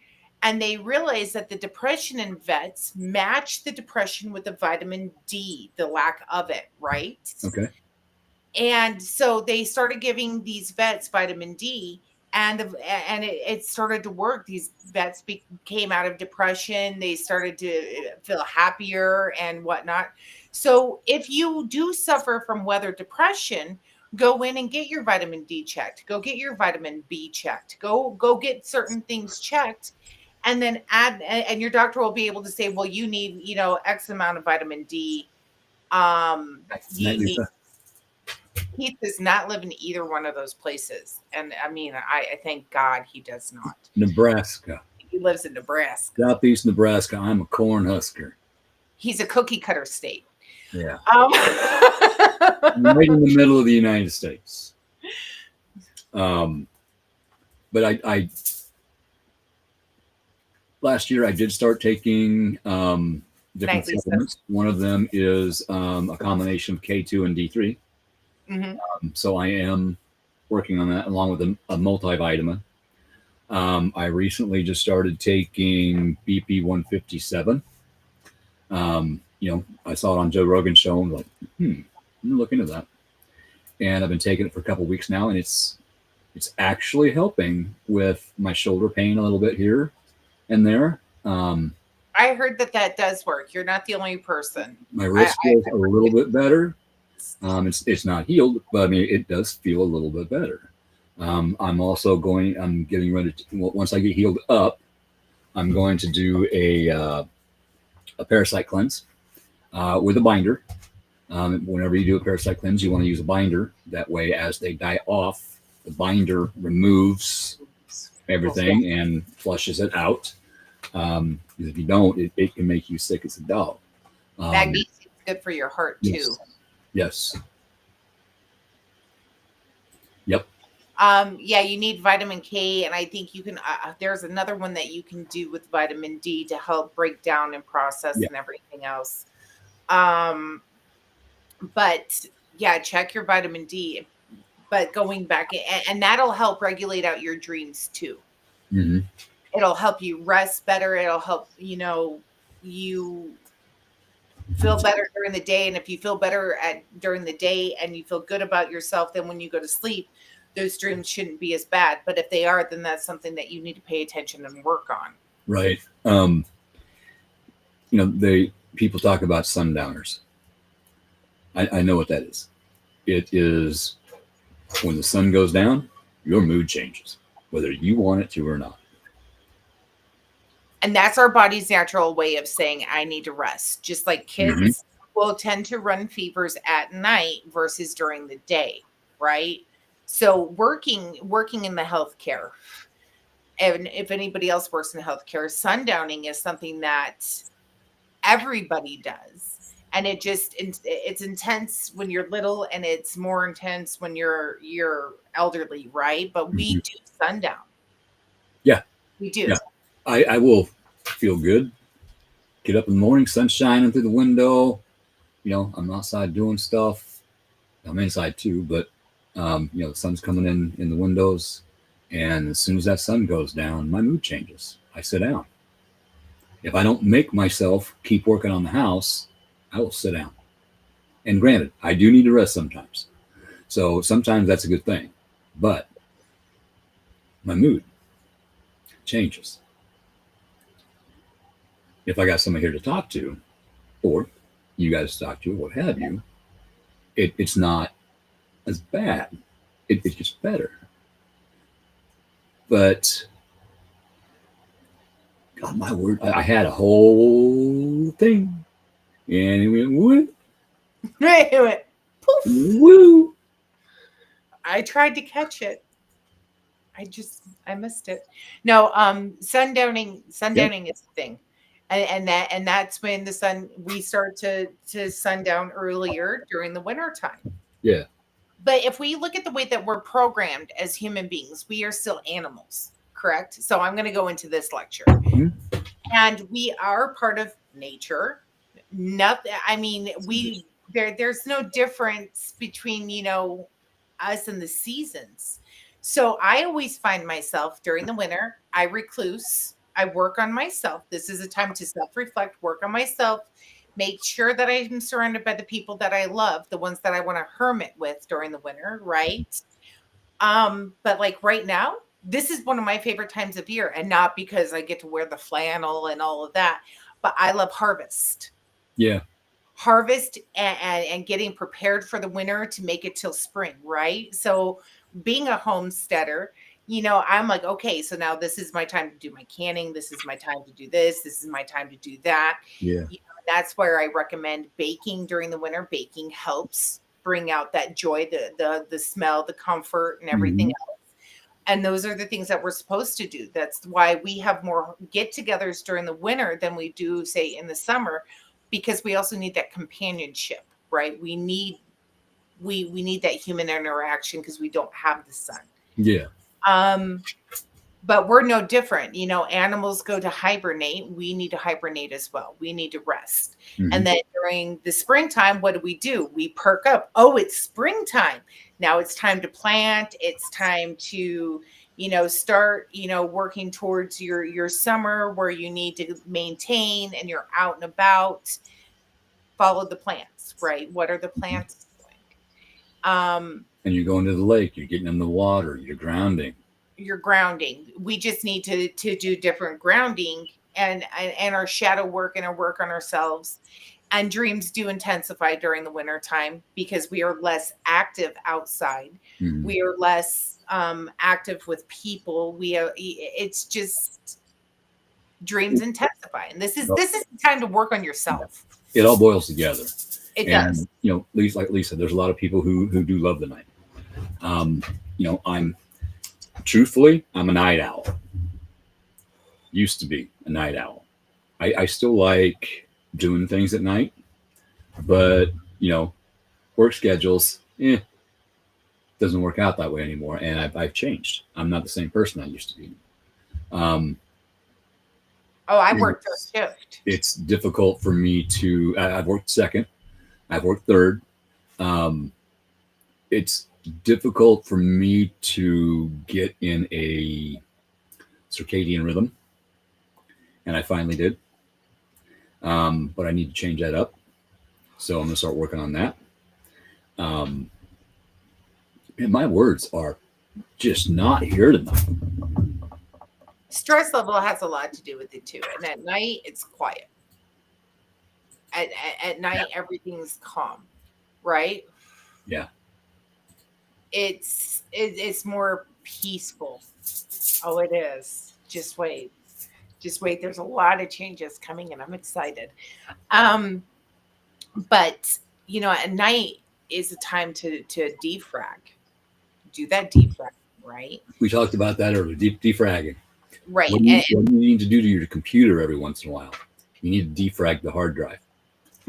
and they realize that the depression in vets match the depression with the vitamin D, the lack of it, right? Okay. And so they started giving these vets vitamin D, and it started to work. These vets came out of depression. They started to feel happier and whatnot. So if you do suffer from weather depression, go in and get your vitamin D checked. Go get your vitamin B checked. Go get certain things checked, and then and your doctor will be able to say, well, you need, X amount of vitamin D. He does not live in either one of those places. And I mean, I thank God he does not. Nebraska. He lives in Nebraska. Southeast Nebraska. I'm a corn husker. He's a cookie cutter state. Yeah. Right in the middle of the United States. But I last year I did start taking different supplements. One of them is a combination of K2 and D3. So I am working on that along with a multivitamin. I recently just started taking BP 157. I saw it on Joe Rogan's show and like, I'm gonna look into that. And I've been taking it for a couple of weeks now, and it's actually helping with my shoulder pain a little bit here and there. I heard that does work. You're not the only person. My wrist feels a little bit better. It's not healed, but I mean, it does feel a little bit better. I'm getting ready to, once I get healed up, I'm going to do a parasite cleanse with a binder. Whenever you do a parasite cleanse, you want to use a binder. That way, as they die off, the binder removes everything and flushes it out. If you don't, it can make you sick as a dog. Magnesium is good for your heart too. Yes. Yep. Yeah, you need vitamin K, and I think you can. There's another one that you can do with vitamin D to help break down and process and everything else. But yeah, check your vitamin D. But going back, and that'll help regulate out your dreams too. It'll help you rest better. It'll help you feel better during the day. And if you feel better during the day and you feel good about yourself, then when you go to sleep, those dreams shouldn't be as bad. But if they are, then that's something that you need to pay attention and work on. Right. People talk about sundowners. I know what that is. It is when the sun goes down, your mood changes, whether you want it to or not. And that's our body's natural way of saying, I need to rest. Just like kids will tend to run fevers at night versus during the day, right? So working in the healthcare, And if anybody else works in healthcare, sundowning is something that everybody does. And it's intense when you're little, and it's more intense when you're elderly, right? But we do sundown. Yeah. We do. Yeah. I will feel good. Get up in the morning, sun shining through the window. I'm outside doing stuff. I'm inside too, but the sun's coming in the windows, and as soon as that sun goes down, my mood changes. I sit down. If I don't make myself keep working on the house, I will sit down. And granted, I do need to rest sometimes. So sometimes that's a good thing. But my mood changes. If I got somebody here to talk to, or you guys to talk to, or what have you, it's not as bad. It's just better. But God, my word, I had a whole thing, and it went what? It went poof. Woo! I tried to catch it. I missed it. No, sundowning is the thing. And that's when we start to sundown earlier during the winter time. Yeah. But if we look at the way that we're programmed as human beings, we are still animals, correct? So I'm going to go into this lecture. Mm-hmm. And we are part of nature. Nothing, I mean, there's no difference between, us and the seasons. So I always find myself during the winter, I recluse, I work on myself. This is a time to self-reflect, work on myself, make sure that I'm surrounded by the people that I love, the ones that I want to hermit with during the winter, right? But like right now, this is one of my favorite times of year, and not because I get to wear the flannel and all of that, but I love harvest. Yeah. Harvest and getting prepared for the winter to make it till spring, right? So being a homesteader, I'm like, okay, so now this is my time to do my canning. This is my time to do this. This is my time to do that. Yeah. That's where I recommend baking during the winter. Baking helps bring out that joy, the smell, the comfort, and everything else. And those are the things that we're supposed to do. That's why we have more get-togethers during the winter than we do, say, in the summer, because we also need that companionship, right? We need that human interaction because we don't have the sun. Yeah. But we're no different. Animals go to hibernate. We need to hibernate as well. We need to rest. Mm-hmm. And then during the springtime, what do? We perk up. Oh, it's springtime. Now it's time to plant. It's time to, start, working towards your summer where you need to maintain and you're out and about. Follow the plants, right? What are the plants doing? And you're going to the lake. You're getting in the water. You're grounding. We just need to do different grounding and our shadow work and our work on ourselves. And dreams do intensify during the winter time because we are less active outside. Mm-hmm. We are less active with people. It's just dreams intensify. And this is the time to work on yourself. It all boils together. It does. Like Lisa, there's a lot of people who do love the night. I'm a night owl. Used to be a night owl. I still like doing things at night, but work schedules, doesn't work out that way anymore. And I've changed. I'm not the same person I used to be. I worked third shift. It's difficult for me to. I've worked second. I've worked third. It's difficult for me to get in a circadian rhythm, and I finally did. But I need to change that up, so I'm gonna start working on that. And my words are just not here tonight. Stress level has a lot to do with it too, and at night it's quiet. At night everything's calm, right? Yeah. It's more peaceful. Oh, it is. Just wait. There's a lot of changes coming, and I'm excited. But at night is a time to defrag. Do that defrag, right? We talked about that earlier. Defragging. Right. What do you need to do to your computer every once in a while? You need to defrag the hard drive,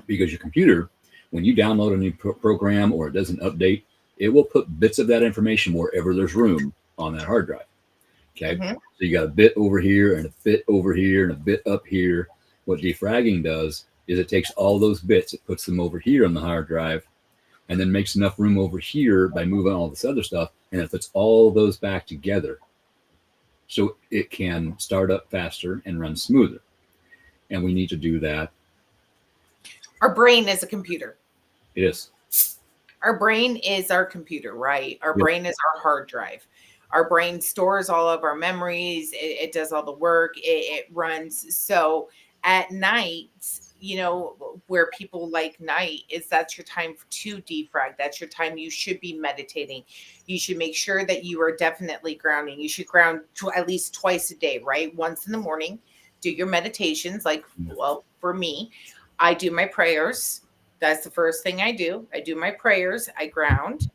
because your computer, when you download a new program or it doesn't update, it will put bits of that information wherever there's room on that hard drive. Okay. Mhm. So you got a bit over here and a bit over here and a bit up here. What defragging does is it takes all those bits, it puts them over here on the hard drive, and then makes enough room over here by moving all this other stuff, and it puts all those back together so it can start up faster and run smoother. And we need to do that. Our brain is a computer. It is. Our brain is our computer, right? Our Yep. brain is our hard drive. Our brain stores all of our memories. It does all the work. It runs. So at night, you know, where people like night is that's your time to defrag. That's your time you should be meditating. You should make sure that you are definitely grounding. You should ground at least twice a day, right? Once in the morning, do your meditations. Like, well, for me, I do my prayers. That's the first thing I do. I do my prayers, I ground,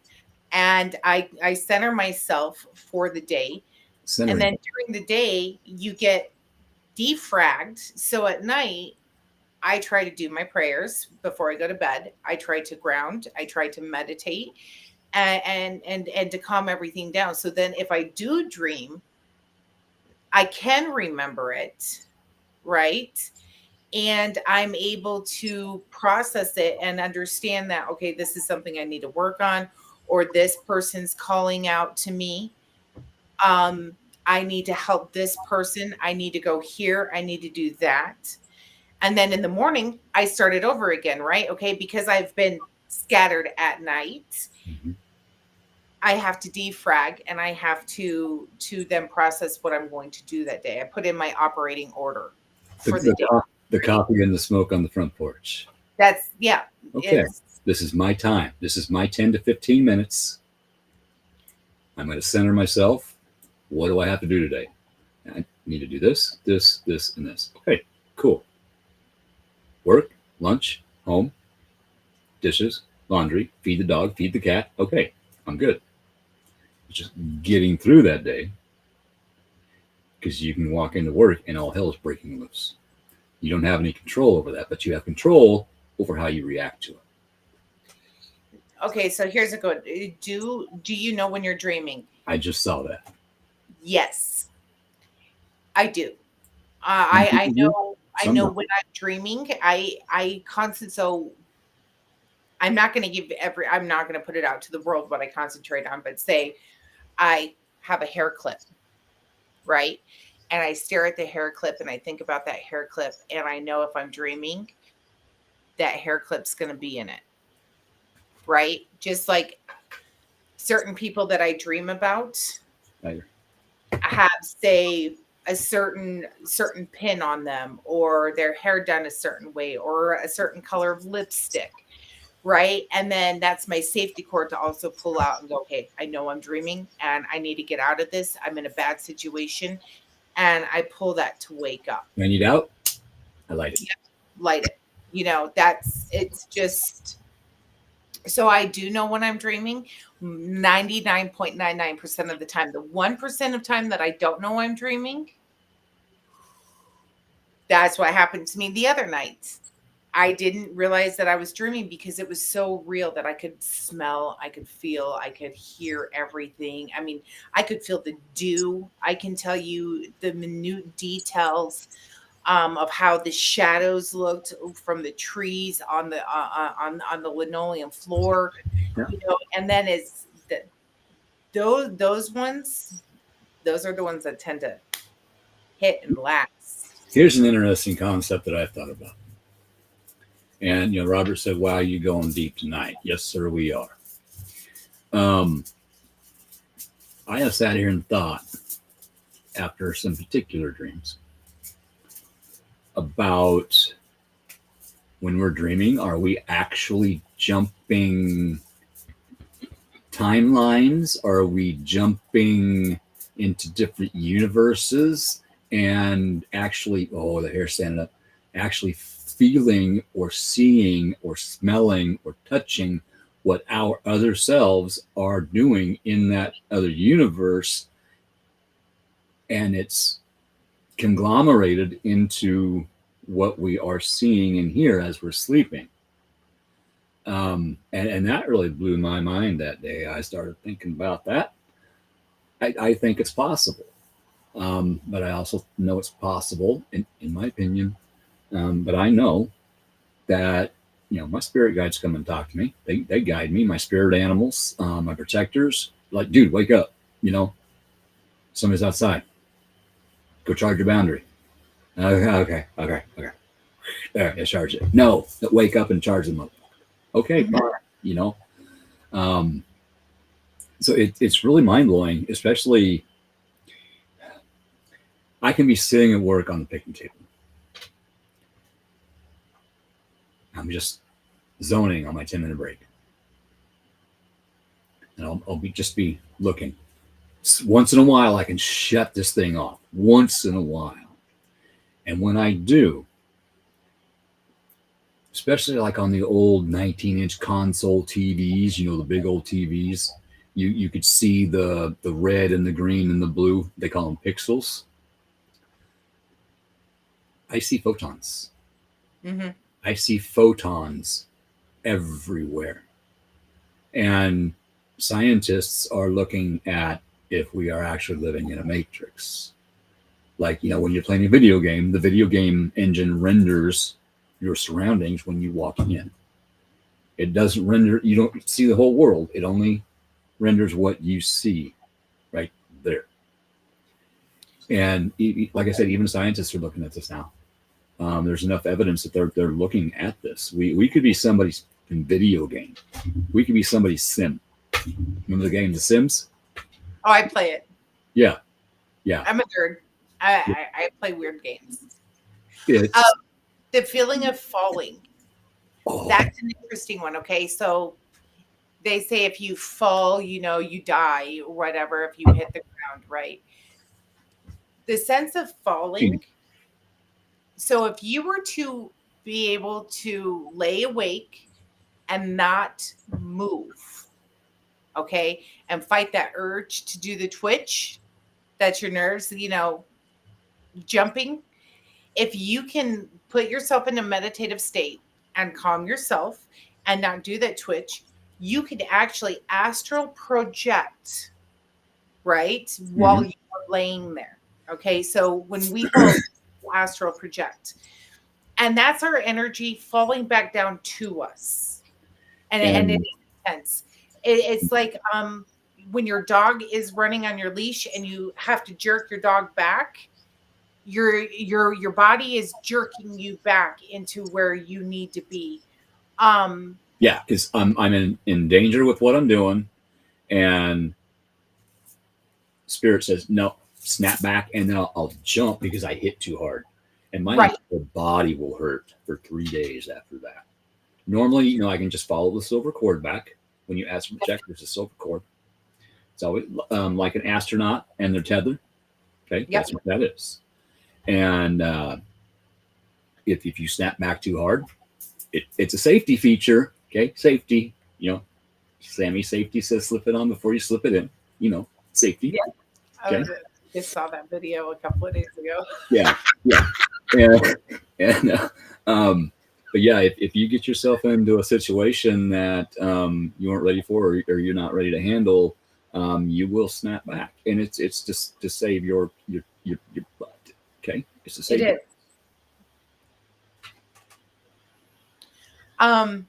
and I center myself for the day. Centering. And then during the day, you get defragged. So at night, I try to do my prayers before I go to bed. I try to ground. I try to meditate and to calm everything down. So then if I do dream, I can remember it, right? And I'm able to process it and understand that, okay, this is something I need to work on, or this person's calling out to me. I need to help this person. I need to go here. I need to do that. And then in the morning, I start it over again, right? Okay, because I've been scattered at night. Mhm. I have to defrag and I have to then process what I'm going to do that day. I put in my operating order for the day. The coffee and the smoke on the front porch. That's yeah. Okay. This is my time. This is my 10 to 15 minutes. I'm going to center myself. What do I have to do today? I need to do this, this, this, and this. Okay, cool. Work, lunch, home, dishes, laundry, feed the dog, feed the cat. Okay, I'm good. It's just getting through that day, because you can walk into work and all hell is breaking loose. You don't have any control over that, but you have control over how you react to it. Okay, so here's a good. Do you know when you're dreaming? I just saw that. Yes, I do. I know. I know when I'm dreaming. I constantly. So I'm not going to give I'm not going to put it out to the world what I concentrate on. But say I have a hair clip, right? And I stare at the hair clip and I think about that hair clip, and I know if I'm dreaming, that hair clip's going to be in it, right? Just like certain people that I dream about have, say, a certain pin on them, or their hair done a certain way, or a certain color of lipstick, right? And then that's my safety cord to also pull out and go, okay, I know I'm dreaming and I need to get out of this. I'm in a bad situation. And I pull that to wake up. I need out. I light it. Yeah, light it. You know, it's just, so I do know when I'm dreaming 99.99% of the time. The 1% of time that I don't know I'm dreaming, that's what happened to me the other night. I didn't realize that I was dreaming because it was so real that I could smell, I could feel, I could hear everything. I mean, I could feel the dew. I can tell you the minute details of how the shadows looked from the trees on the linoleum floor. Yeah. You know, and then it's those ones. Those are the ones that tend to hit and last. Here's an interesting concept that I've thought about. And, you know, Robert said, wow, you going deep tonight. Yes, sir, we are. I have sat here and thought, after some particular dreams, about when we're dreaming, are we actually jumping timelines? Are we jumping into different universes and actually, oh, the hair's standing up, actually feeling or seeing or smelling or touching what our other selves are doing in that other universe? And it's conglomerated into what we are seeing and hear as we're sleeping. And that really blew my mind that day. I started thinking about that. I think it's possible. But I also know it's possible, in my opinion. But I know that, my spirit guides come and talk to me. They guide me, my spirit animals, my protectors. Like, dude, wake up. Somebody's outside. Go charge your boundary. Okay. There, yeah, charge it. No, wake up and charge them up. Okay, fine. So it's really mind blowing, especially I can be sitting at work on the picnic table. I'm just zoning on my 10-minute break. And I'll be looking. Once in a while, I can shut this thing off. Once in a while. And when I do, especially like on the old 19-inch console TVs, the big old TVs, you could see the red and the green and the blue. They call them pixels. I see photons. Mm-hmm. I see photons everywhere. And scientists are looking at if we are actually living in a matrix. Like, when you're playing a video game, the video game engine renders your surroundings when you walk in. It doesn't render, you don't see the whole world. It only renders what you see right there. And like I said, even scientists are looking at this now. There's enough evidence that they're looking at this. We could be somebody's video game. We could be somebody's sim. Remember the game The Sims? Oh, I play it. Yeah. I'm a nerd. I play weird games. It's, the feeling of falling. That's an interesting one. Okay, so they say if you fall, you die or whatever if you hit the ground, right? The sense of falling. So if you were to be able to lay awake and not move, okay, and fight that urge to do the twitch, that's your nerves, jumping. If you can put yourself in a meditative state and calm yourself and not do that twitch, you could actually astral project, right? While you are laying there. Okay. So when we astral project, and that's our energy falling back down to us. And it is intense. It's like when your dog is running on your leash and you have to jerk your dog back, your body is jerking you back into where you need to be. Yeah, because I'm in danger with what I'm doing, and spirit says no, snap back, and then I'll jump because I hit too hard, and my body will hurt for 3 days after that. Normally, I can just follow the silver cord back. When you astral project, there's a silver cord. It's always like an astronaut and their tether. Okay, that's what that is. And if you snap back too hard, it's a safety feature. Okay, safety. Sammy Safety says slip it on before you slip it in. Safety. Yeah. Okay. I just saw that video a couple of days ago. Yeah. But yeah, if you get yourself into a situation that you weren't ready for or you're not ready to handle, you will snap back, and it's just to save your butt. Okay, it's to save. It is.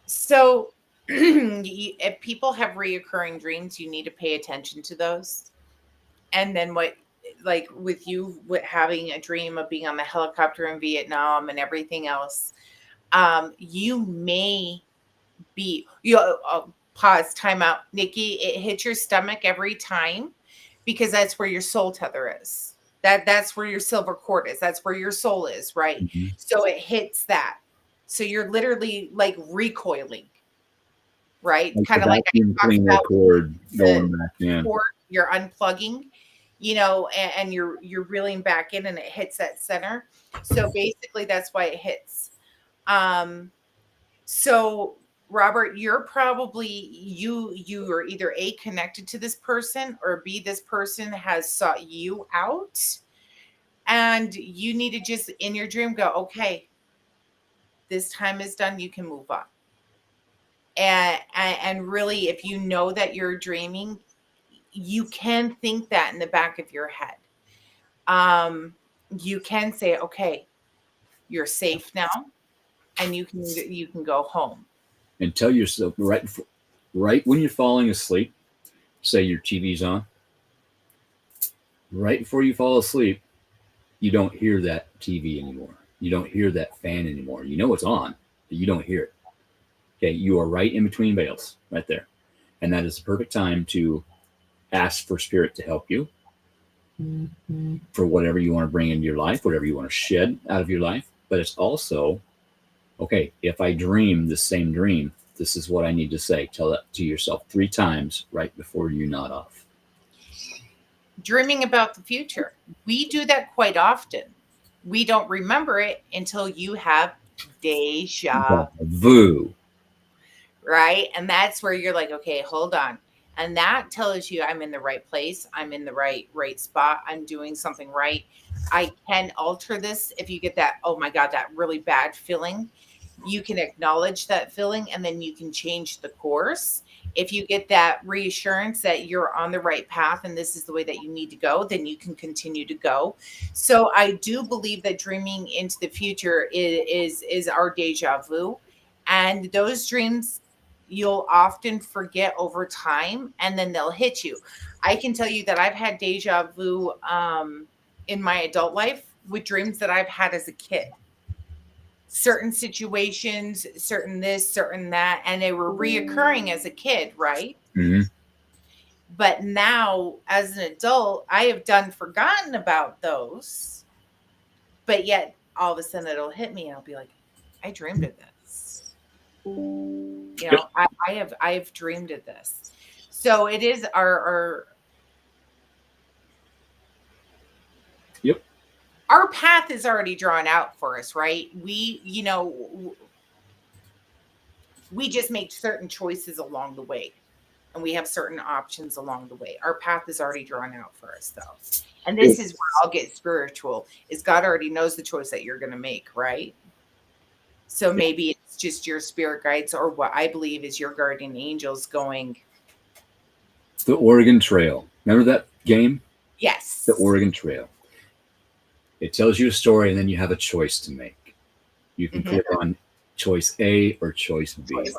So if people have reoccurring dreams, you need to pay attention to those. And then like with you with having a dream of being on the helicopter in Vietnam and everything else, you may be pause, time out, Nikki. It hits your stomach every time because that's where your soul tether is. That's where your silver cord is. That's where your soul is, right? Mm-hmm. So it hits that. So you're literally like recoiling, right? Like kind of like the cord going back in. You're unplugging, and you're reeling back in, and it hits that center. So basically, that's why it hits. So Robert, you're probably you are either A, connected to this person, or B, this person has sought you out And you need to just in your dream go, okay, this time is done. You can move on. And really, if you know that you're dreaming, you can think that in the back of your head. You can say, okay, you're safe now, and you can go home. And tell yourself right when you're falling asleep, say your TV's on. Right before you fall asleep, you don't hear that TV anymore. You don't hear that fan anymore. You know it's on, but you don't hear it. Okay, you are right in between veils, right there. And that is the perfect time to ask for spirit to help you for whatever you want to bring into your life, whatever you want to shed out of your life. But it's also, okay, if I dream the same dream, this is what I need to say. Tell that to yourself 3 times right before you nod off. Dreaming about the future. We do that quite often. We don't remember it until you have deja vu. Right? And that's where you're like, okay, hold on. And that tells you I'm in the right place. I'm in the right spot. I'm doing something right. I can alter this. If you get that, oh my God, that really bad feeling, you can acknowledge that feeling and then you can change the course. If you get that reassurance that you're on the right path and this is the way that you need to go, then you can continue to go. So I do believe that dreaming into the future is our deja vu. And those dreams you'll often forget over time and then they'll hit you. I can tell you that I've had deja vu in my adult life with dreams that I've had as a kid. Certain situations, certain this, certain that, and they were reoccurring as a kid, right? Mm-hmm. But now, as an adult, I have done forgotten about those, but yet all of a sudden it'll hit me and I'll be like, I dreamed of this. You know, yep. I have dreamed of this. So it is our yep. Our path is already drawn out for us, right? We, you know, we just make certain choices along the way and we have certain options along the way. Our path is already drawn out for us though. And this is where I'll get spiritual is God already knows the choice that you're going to make, right? So maybe it's just your spirit guides or what I believe is your guardian angels going. The Oregon Trail. Remember that game? Yes. The Oregon Trail. It tells you a story and then you have a choice to make. You can click on choice A or choice B.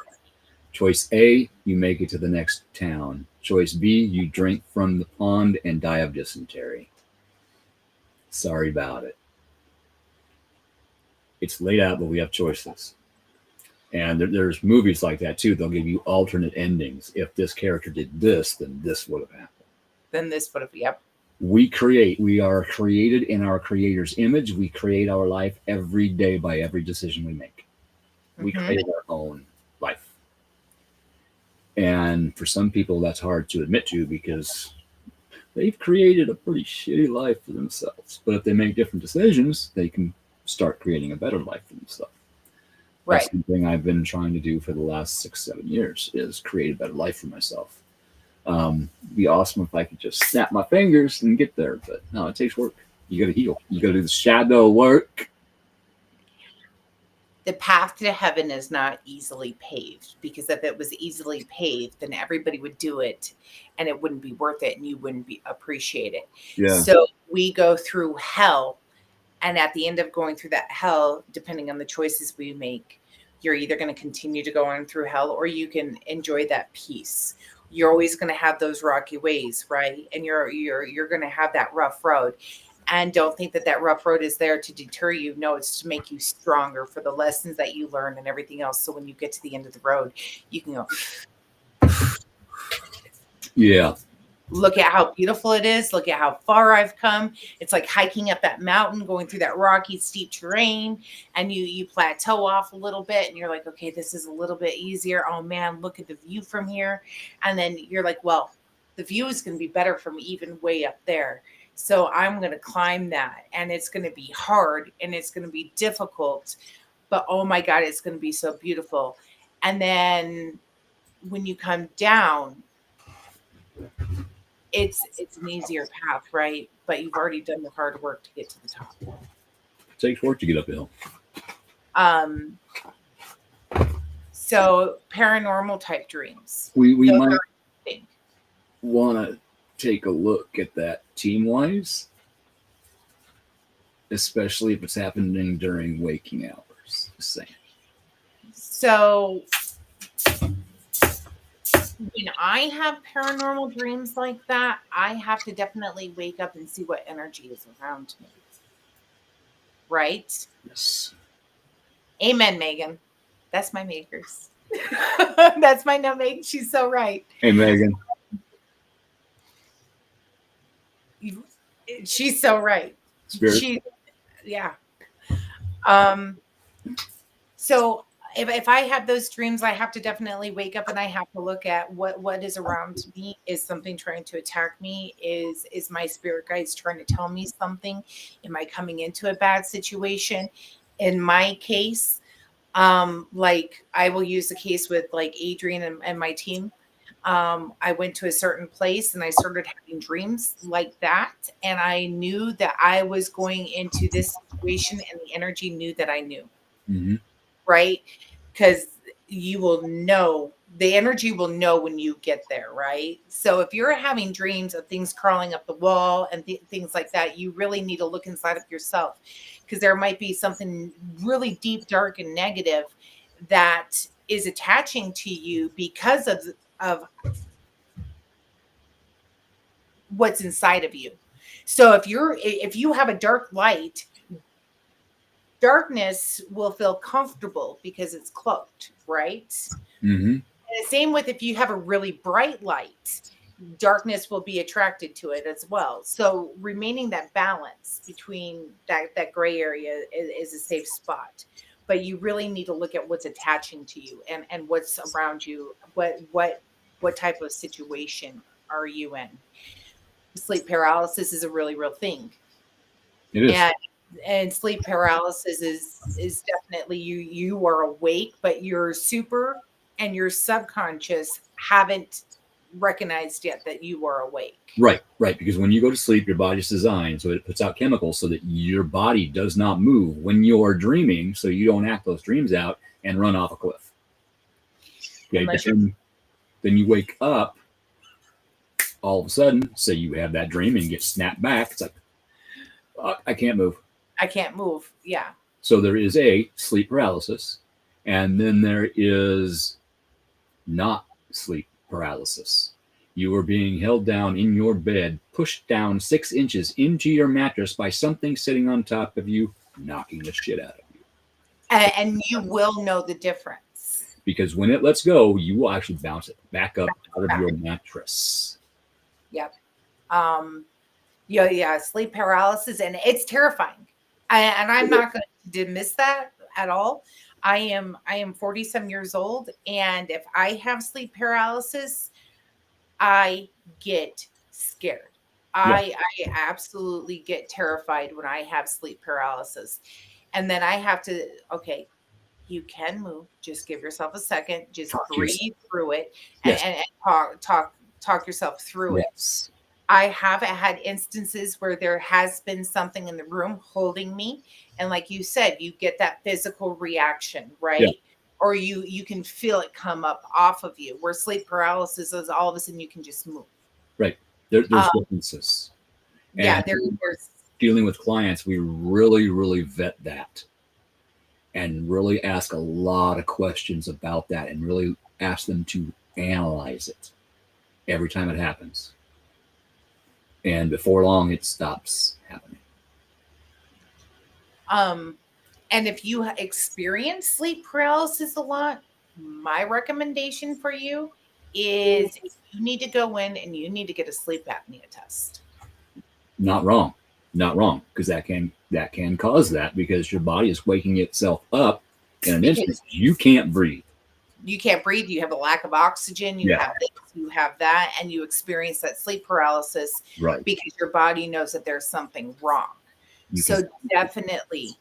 Choice A, you make it to the next town. Choice B, you drink from the pond and die of dysentery. Sorry about it. It's laid out, but we have choices. And there's movies like that too. They'll give you alternate endings. If this character did this, then this would have happened. Then this would have, yep. We are created in our creator's image. We create our life every day by every decision we make. We create our own life. And for some people, that's hard to admit to because they've created a pretty shitty life for themselves. But if they make different decisions, they can start creating a better life for themselves. Right. That's something I've been trying to do for the last 6-7 years is create a better life for myself. It'd be awesome if I could just snap my fingers and get there, but no, it takes work. You got to heal. You got to do the shadow work. The path to heaven is not easily paved because if it was easily paved, then everybody would do it and it wouldn't be worth it and you wouldn't appreciate it. Yeah. So we go through hell. And at the end of going through that hell, depending on the choices we make, you're either going to continue to go on through hell or you can enjoy that peace. You're always going to have those rocky ways, right? And you're going to have that rough road. And don't think that rough road is there to deter you. No, it's to make you stronger for the lessons that you learn and everything else. So when you get to the end of the road, you can go. Yeah. Look at how beautiful it is. Look at how far I've come. It's like hiking up that mountain, going through that rocky, steep terrain, and you plateau off a little bit, and you're like, okay, this is a little bit easier. Oh man, look at the view from here. And then you're like, well, the view is going to be better from even way up there. So I'm going to climb that, and it's going to be hard, and it's going to be difficult, but oh my God, it's going to be so beautiful. And then when you come down, it's an easier path, right? But you've already done the hard work to get to the top. It takes work to get uphill. So paranormal type dreams. We Those might are interesting. want to take a look at that team-wise, especially if it's happening during waking hours. Just saying. So when I have paranormal dreams like that, I have to definitely wake up and see what energy is around me. Right? Yes. Amen, Megan. That's my makers. That's my nutmeg. She's so right. Hey, Megan. She's so right. Spirit. Yeah. So if I have those dreams, I have to definitely wake up and I have to look at what is around me. Is something trying to attack me? Is my spirit guides trying to tell me something? Am I coming into a bad situation? In my case, like I will use the case with like Adrian and my team. I went to a certain place and I started having dreams like that. And I knew that I was going into this situation and the energy knew that I knew. Mm-hmm. Right? Because you will know, the energy will know when you get there, right? So if you're having dreams of things crawling up the wall and things like that, you really need to look inside of yourself because there might be something really deep, dark, and negative that is attaching to you because of what's inside of you. So if you have a dark light, darkness will feel comfortable because it's cloaked, right? Mm-hmm. And the same with if you have a really bright light, darkness will be attracted to it as well. So remaining that balance between that gray area is a safe spot. But you really need to look at what's attaching to you and what's around you. What type of situation are you in? Sleep paralysis is a really real thing. It is. And sleep paralysis is definitely you are awake, but your super and your subconscious haven't recognized yet that you are awake. Right. Because when you go to sleep, your body's designed so it puts out chemicals so that your body does not move when you're dreaming, so you don't act those dreams out and run off a cliff. Okay. Then you wake up all of a sudden, say you have that dream and get snapped back. It's like, I can't move. I can't move. Yeah. So there is a sleep paralysis, and then there is not sleep paralysis. You are being held down in your bed, pushed down 6 inches into your mattress by something sitting on top of you, knocking the shit out of you. And you will know the difference. Because when it lets go, you will actually bounce it back up out of your mattress. Yep. Yeah, sleep paralysis, and it's terrifying. And I'm not going to dismiss that at all. I am 47 years old, and if I have sleep paralysis, I get scared. I absolutely get terrified when I have sleep paralysis. And then I have to, okay, you can move. Just give yourself a second. Just breathe through it and talk yourself through it. I have had instances where there has been something in the room holding me. And like you said, you get that physical reaction, right? Yeah. Or you can feel it come up off of you, where sleep paralysis is all of a sudden you can just move. Right. There's differences. Yeah, and there's dealing with clients, we really, really vet that and really ask a lot of questions about that and really ask them to analyze it every time it happens. And before long, it stops happening. And if you experience sleep paralysis a lot, my recommendation for you is you need to go in and you need to get a sleep apnea test. Not wrong, because that can cause that because your body is waking itself up in an instant. You can't breathe. You can't breathe. You have a lack of oxygen. You have this, you have that, and you experience that sleep paralysis because your body knows that there's something wrong. So definitely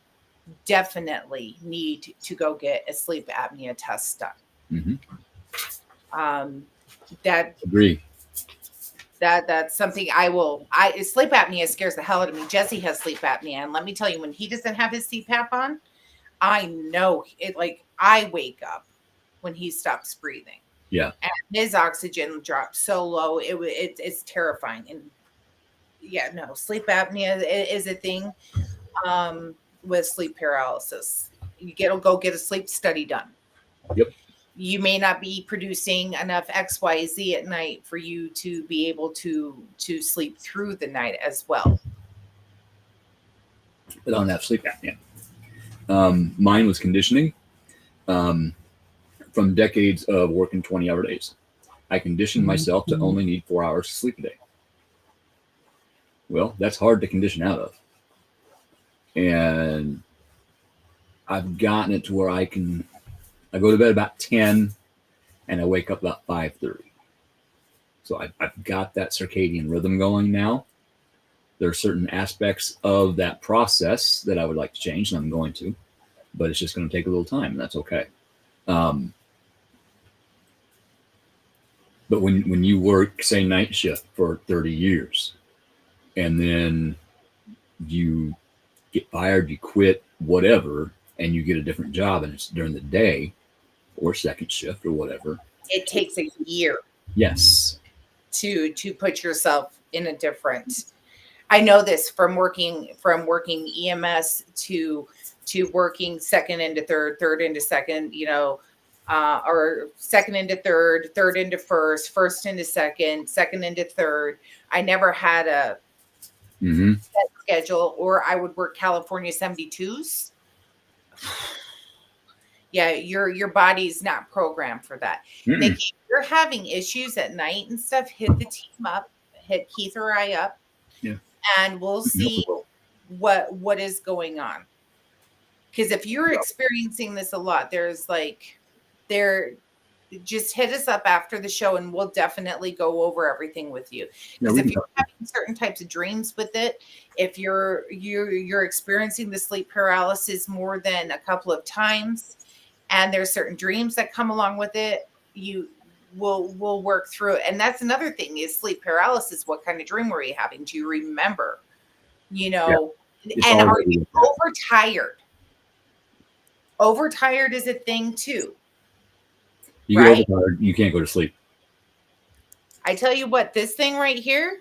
need to go get a sleep apnea test done. Mm-hmm. Agree. That's something sleep apnea scares the hell out of me. Jesse has sleep apnea, and let me tell you, when he doesn't have his CPAP on, I know it. Like, I wake up when he stops breathing. Yeah. And his oxygen drops so low, it's terrifying. And yeah, no, sleep apnea is a thing. With sleep paralysis, go get a sleep study done. Yep. You may not be producing enough XYZ at night for you to be able to sleep through the night as well. But I don't have sleep apnea. Mine was conditioning from decades of working 20-hour days. I conditioned myself to only need 4 hours of sleep a day. Well, that's hard to condition out of. And I've gotten it to where I go to bed about 10 and I wake up about 5:30. So I've got that circadian rhythm going now. There are certain aspects of that process that I would like to change, and I'm going to, but it's just going to take a little time, and that's okay. But when you work, say, night shift for 30 years, and then you get fired, you quit, whatever, and you get a different job, and it's during the day or second shift or whatever. It takes a year. Yes. To put yourself in a different. I know this from working EMS to working second into third into second, or second into third into first into second into third. I never had a set schedule, or I would work California 72s. Yeah, your body's not programmed for that. Nikki, if you're having issues at night and stuff, hit the team up, hit Keith or I up, and we'll see what is going on. Because if you're experiencing this a lot, just hit us up after the show, and we'll definitely go over everything with you. Because if you're having certain types of dreams with it, if you're experiencing the sleep paralysis more than a couple of times, and there's certain dreams that come along with it, we'll work through it. And that's another thing is sleep paralysis. What kind of dream were you having? Do you remember? And are you overtired? Overtired is a thing too. You get overtired, you can't go to sleep. I tell you what, this thing right here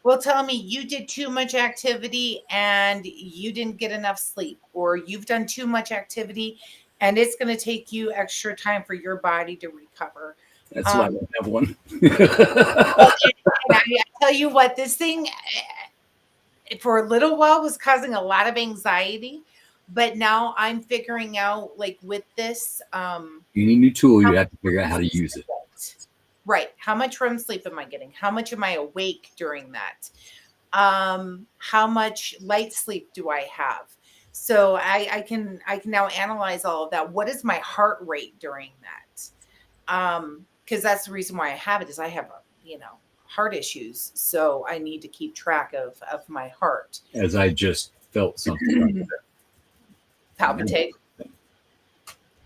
will tell me you did too much activity and you didn't get enough sleep, or you've done too much activity and it's going to take you extra time for your body to recover. That's why I don't have one. And I tell you what, this thing for a little while was causing a lot of anxiety, but now I'm figuring out, like, with this, you need a new tool. You have to figure out how to use it. Right. How much REM sleep am I getting? How much am I awake during that? How much light sleep do I have? So I can now analyze all of that. What is my heart rate during that? Because that's the reason why I have it, is I have heart issues. So I need to keep track of my heart. As I just felt something like that. Palpitate.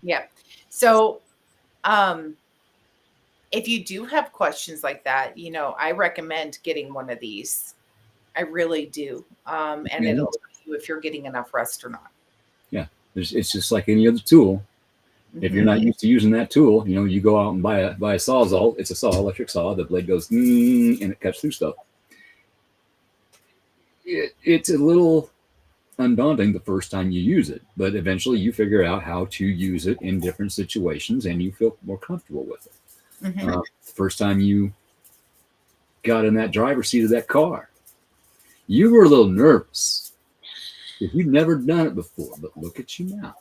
Yeah. So if you do have questions like that, I recommend getting one of these. I really do. And it'll tell you if you're getting enough rest or not. Yeah. It's just like any other tool. If you're not used to using that tool, you go out and buy a Sawzall. It's a saw, electric saw. The blade goes and it cuts through stuff. It's a little undaunting the first time you use it, but eventually you figure out how to use it in different situations and you feel more comfortable with it. The first time you got in that driver's seat of that car, you were a little nervous if you've never done it before, but look at you now.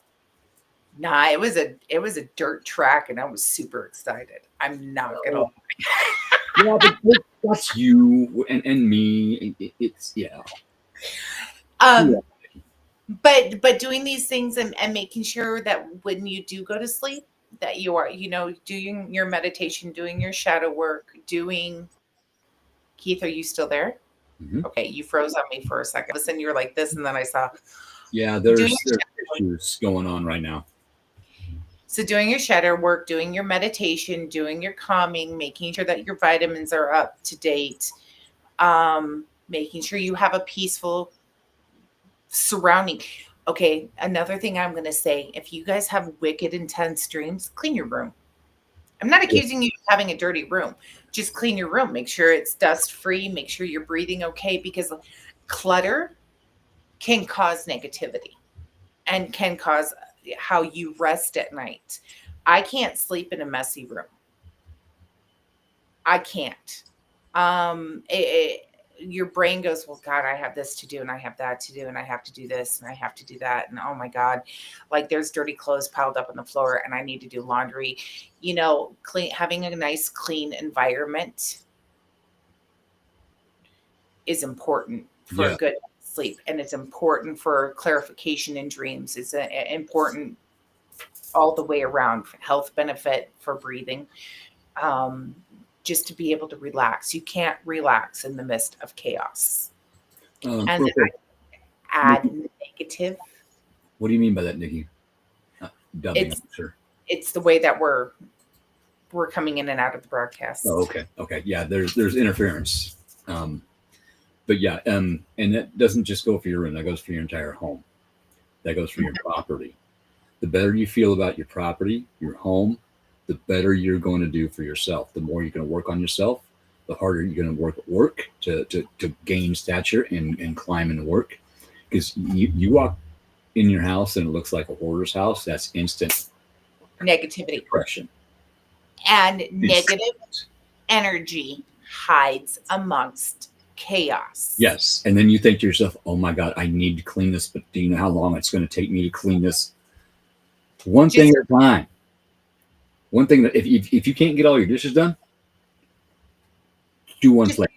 Nah, it was a dirt track and I was super excited. I'm not gonna lie. Yeah, but that's you and me. It's But doing these things and making sure that when you do go to sleep, that you are, doing your meditation, doing your shadow work, Keith, are you still there? Okay, you froze on me for a second. Listen, you were like this, and then I saw. Yeah, there's issues going on right now. So doing your shadow work, doing your meditation, doing your calming, making sure that your vitamins are up to date, making sure you have a peaceful surrounding. Okay, another thing I'm going to say, if you guys have wicked intense dreams, clean your room. I'm not accusing you of having a dirty room. Just clean your room. Make sure it's dust free. Make sure you're breathing okay, because clutter can cause negativity and can cause how you rest at night. I can't sleep in a messy room. I can't. Your brain goes, well, God, I have this to do, and I have that to do, and I have to do this, and I have to do that. And oh my God, like there's dirty clothes piled up on the floor, and I need to do laundry. Having a nice, clean environment is important for a good sleep. And it's important for clarification in dreams. It's important all the way around, health benefit for breathing. Just to be able to relax. You can't relax in the midst of chaos. And add negative. What do you mean by that, Nikki? It's the way that we're coming in and out of the broadcast. Oh, okay. Yeah, there's interference. But yeah, and that doesn't just go for your room. That goes for your entire home. That goes for your property. The better you feel about your property, your home, the better you're going to do for yourself. The more you're going to work on yourself, the harder you're going to work at work to gain stature and climb into work. Because you walk in your house and it looks like a hoarder's house, that's instant negativity, depression. And negative energy hides amongst chaos. Yes. And then you think to yourself, oh my God, I need to clean this, but do you know how long it's going to take me to clean this? One thing at a time. One thing that if you can't get all your dishes done, do one plate.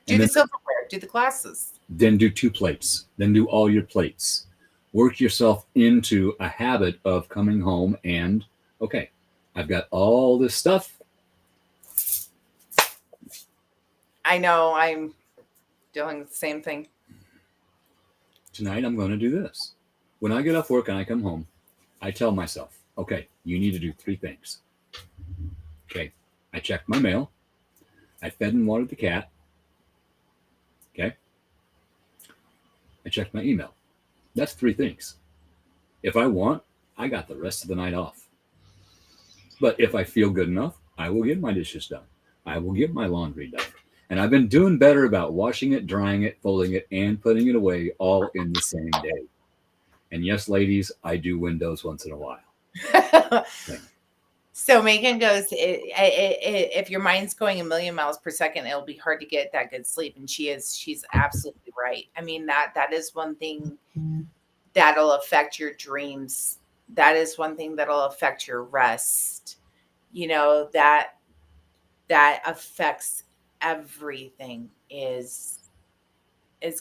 Do the silverware, do the glasses. Then do 2 plates. Then do all your plates. Work yourself into a habit of coming home and, okay, I've got all this stuff. I know, I'm doing the same thing. Tonight I'm going to do this. When I get off work and I come home, I tell myself, okay, you need to do 3 things. Okay, I checked my mail. I fed and watered the cat. Okay, I checked my email. That's 3 things. If I want, I got the rest of the night off. But if I feel good enough, I will get my dishes done. I will get my laundry done. And I've been doing better about washing it, drying it, folding it, and putting it away all in the same day. And yes, ladies, I do windows once in a while. So Megan goes, if your mind's going a million miles per second, it'll be hard to get that good sleep. And she's absolutely right. I mean, that is one thing that'll affect your dreams. That is one thing that'll affect your rest. That affects everything is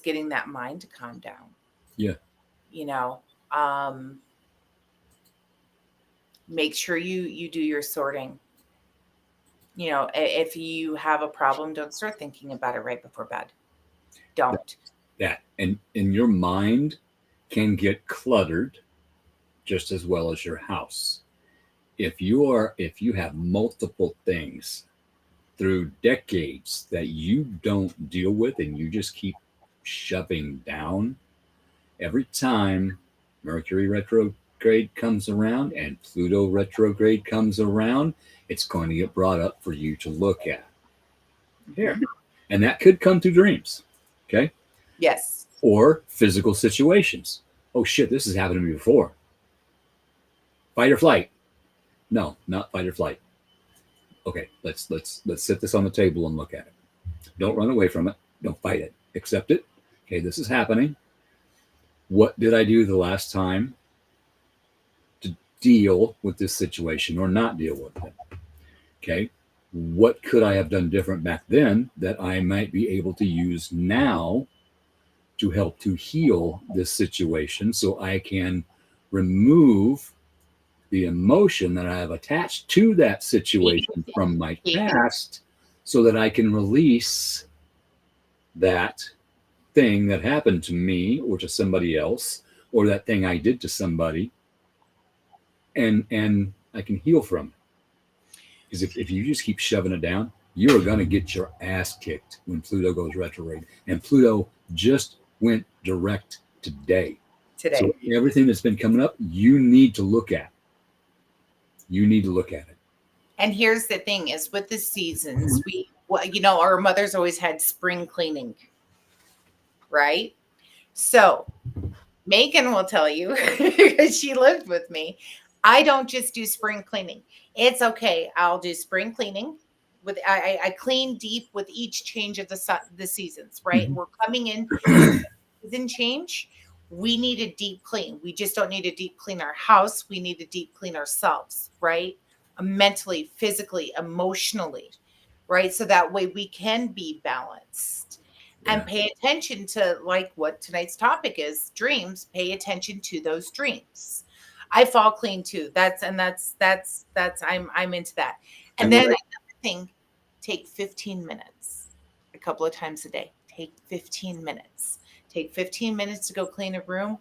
getting that mind to calm down. Yeah. Make sure you do your sorting. If you have a problem, don't start thinking about it right before bed. Don't. That. And your mind can get cluttered just as well as your house. If you have multiple things through decades that you don't deal with and you just keep shoving down, every time Mercury retrograde comes around and Pluto retrograde comes around, it's going to get brought up for you to look at. Here. And that could come through dreams. Okay? Yes. Or physical situations. Oh shit, this has happened to me before. Fight or flight. No, not fight or flight. Okay, let's sit this on the table and look at it. Don't run away from it. Don't fight it. Accept it. Okay, this is happening. What did I do the last time to deal with this situation or not deal with it? Okay, what could I have done different back then that I might be able to use now to help to heal this situation so I can remove the emotion that I have attached to that situation from my past so that I can release that thing that happened to me or to somebody else, or that thing I did to somebody, and I can heal from it. Because if you just keep shoving it down, you're going to get your ass kicked when Pluto goes retrograde. And Pluto just went direct today. So everything that's been coming up, you need to look at. You need to look at it. And here's the thing is with the seasons, our mothers always had spring cleaning, right? So Megan will tell you, because she lived with me, I don't just do spring cleaning. It's okay. I'll do spring cleaning. I clean deep with each change of the seasons, right? Mm-hmm. We're coming in season change. We need a deep clean. We just don't need to deep clean our house. We need to deep clean ourselves, right? Mentally, physically, emotionally, right? So that way we can be balanced and pay attention to, like what tonight's topic is, dreams. Pay attention to those dreams. I fall clean too. I'm into that. And then another thing, take 15 minutes a couple of times a day. Take 15 minutes. Take 15 minutes to go clean a room.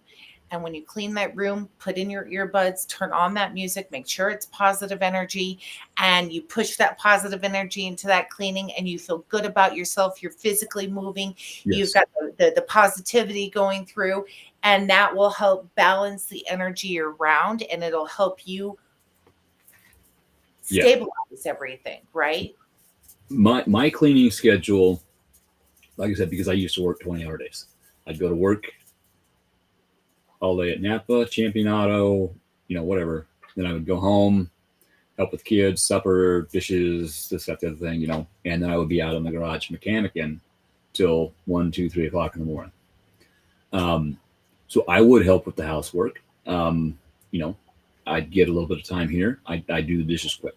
And when you clean that room, put in your earbuds, turn on that music, make sure it's positive energy, and you push that positive energy into that cleaning, and you feel good about yourself. You're physically moving. Yes. You've got the positivity going through, and that will help balance the energy around, and it'll help you stabilize everything, right? My cleaning schedule, like I said, because I used to work 20-hour days. I'd go to work all day at Napa, Champion Auto, whatever. Then I would go home, help with kids, supper, dishes, this, that, the other thing, and then I would be out in the garage mechanicking till 1, 2, 3 o'clock in the morning. So I would help with the housework. I'd get a little bit of time here. I do the dishes quick.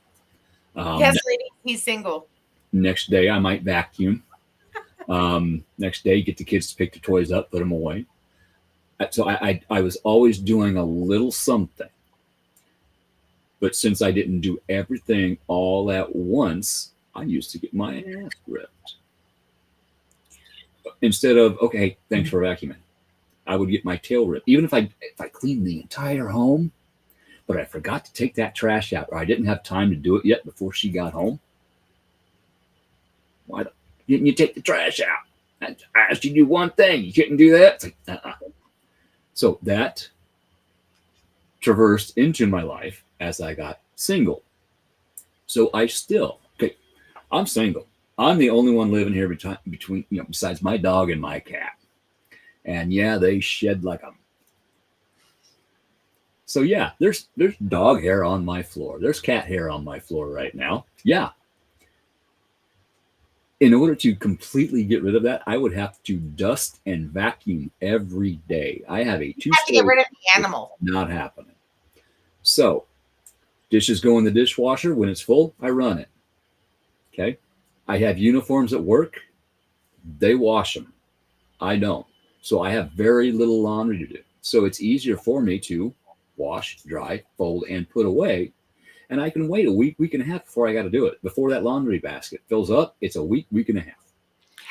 Yes, lady, he's single. Next day, I might vacuum. Next day, get the kids to pick the toys up, put them away. So I was always doing a little something. But since I didn't do everything all at once, I used to get my ass ripped. Instead of, okay, thanks for vacuuming, I would get my tail ripped. Even if I cleaned the entire home, but I forgot to take that trash out, or I didn't have time to do it yet before she got home. Why didn't you take the trash out? I asked you to do one thing. You couldn't do that? It's like, So that traversed into my life as I got single. So I'm single. I'm the only one living here between besides my dog and my cat. And yeah, they shed like a. So yeah, there's dog hair on my floor. There's cat hair on my floor right now. Yeah. In order to completely get rid of that, I would have to dust and vacuum every day. I have a 2-story. You have to get rid of the animal. Not happening. So, dishes go in the dishwasher. When it's full, I run it. Okay. I have uniforms at work. They wash them. I don't. So I have very little laundry to do. So it's easier for me to wash, dry, fold, and put away. And I can wait a week and a half before I got to do it. Before that laundry basket fills up, it's a week and a half.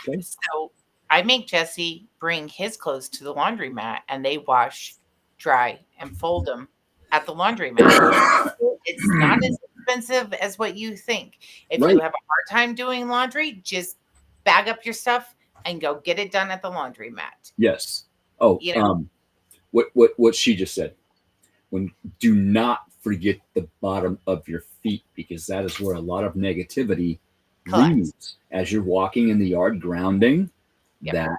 Okay. So I make Jesse bring his clothes to the laundromat, and they wash, dry, and fold them at the laundromat. It's not as expensive as what you think. If you have a hard time doing laundry, just bag up your stuff and go get it done at the laundromat. Yes. Oh, what she just said. Do not forget the bottom of your feet, because that is where a lot of negativity leaves. As you're walking in the yard grounding, that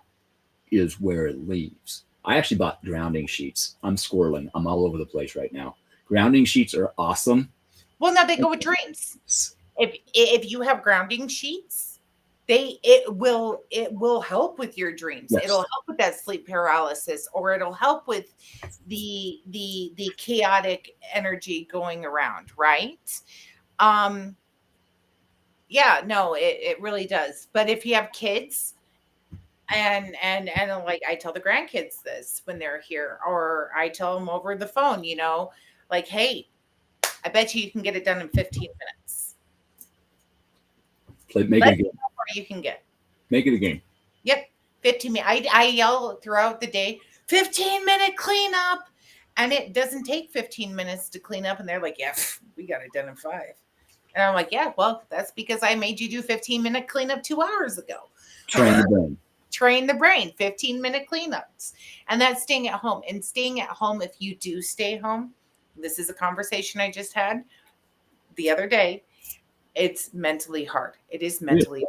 is where it leaves. I actually bought grounding sheets. I'm squirreling. I'm all over the place right now. Grounding sheets are awesome. Well, now they go with dreams. If you have grounding sheets, it will help with your dreams. Yes. It'll help with that sleep paralysis, or it'll help with the chaotic energy going around, right? Yeah, no, it really does. But if you have kids, and like I tell the grandkids this when they're here, or I tell them over the phone, like, hey, I bet you can get it done in 15 minutes. Make it a game. You can get. Make it a game. Yep. 15 minutes. I yell throughout the day, 15-minute cleanup. And it doesn't take 15 minutes to clean up. And they're like, yeah, we got it done in 5. And I'm like, yeah, well, that's because I made you do 15-minute cleanup 2 hours ago. Train the brain. Train the brain, 15-minute cleanups. And that's staying at home. And staying at home, if you do stay home, this is a conversation I just had the other day. It's mentally hard. It is mentally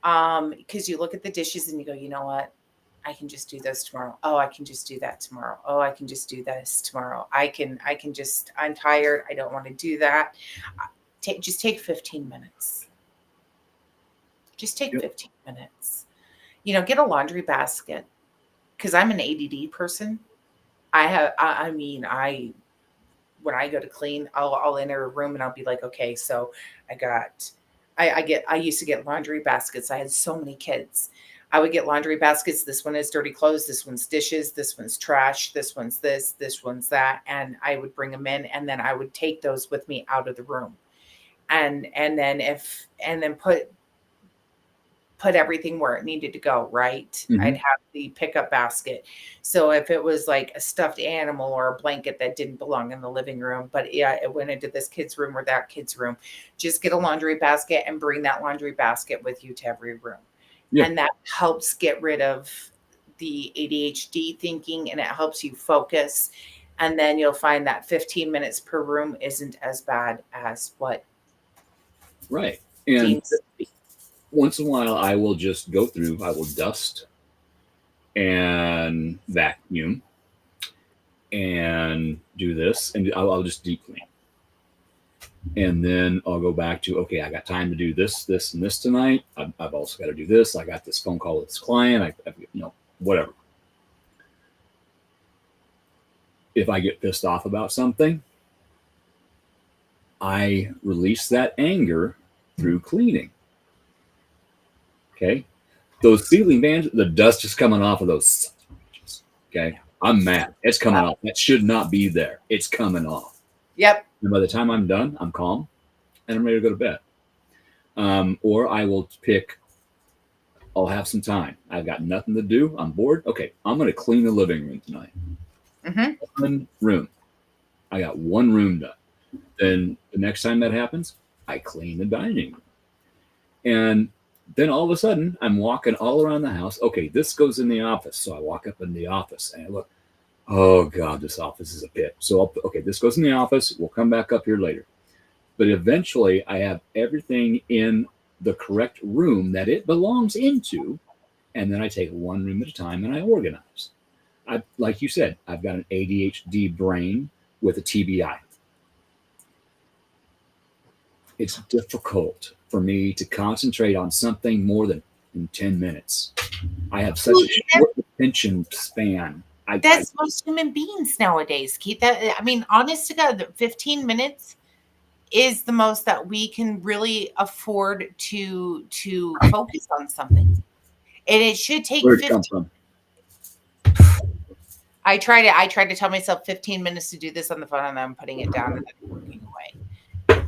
hard. Because you look at the dishes and you go, you know what? I can just do this tomorrow. Oh, I can just do that tomorrow. Oh, I can just do this tomorrow. I'm tired. I don't want to do that. Just take 15 minutes. Just take 15 minutes. Get a laundry basket. Because I'm an ADD person. When I go to clean, I'll enter a room and I'll be like, okay, so I used to get laundry baskets. I had so many kids. I would get laundry baskets. This one is dirty clothes. This one's dishes. This one's trash. This one's this one's that. And I would bring them in, and then I would take those with me out of the room. And then put everything where it needed to go, right? Mhm. I'd have the pickup basket. So if it was like a stuffed animal or a blanket that didn't belong in the living room, but yeah, it went into this kid's room or that kid's room, just get a laundry basket and bring that laundry basket with you to every room. Yeah. And that helps get rid of the ADHD thinking, and it helps you focus. And then you'll find that 15 minutes per room isn't as bad as what Right. And seems to be. once in a while, I will just go through, I will dust and vacuum and do this, and I'll just deep clean. And then I'll go back to, okay, I got time to do this, this, and this tonight. I've also got to do this. I got this phone call with this client. Whatever. If I get pissed off about something, I release that anger through cleaning. Okay. Those ceiling fans, the dust is coming off of those. Okay. I'm mad. It's coming off. That should not be there. It's coming off. Yep. And by the time I'm done, I'm calm and I'm ready to go to bed. Or I will I'll have some time. I've got nothing to do. I'm bored. Okay. I'm going to clean the living room tonight. Mm-hmm. One room. I got one room done. Then the next time that happens, I clean the dining room. And then all of a sudden, I'm walking all around the house. Okay, this goes in the office. So I walk up in the office and I look, oh God, this office is a pit. So, okay, this goes in the office. We'll come back up here later. But eventually, I have everything in the correct room that it belongs into. And then I take one room at a time and I organize. Like you said, I've got an ADHD brain with a TBI. It's difficult for me to concentrate on something more than in 10 minutes. I have such a short attention span. That's most human beings nowadays, Keith. Honest to God, 15 minutes is the most that we can really afford to focus on something. And it should take Where'd it come from? I try to tell myself 15 minutes to do this on the phone, and I'm putting it down and then working away.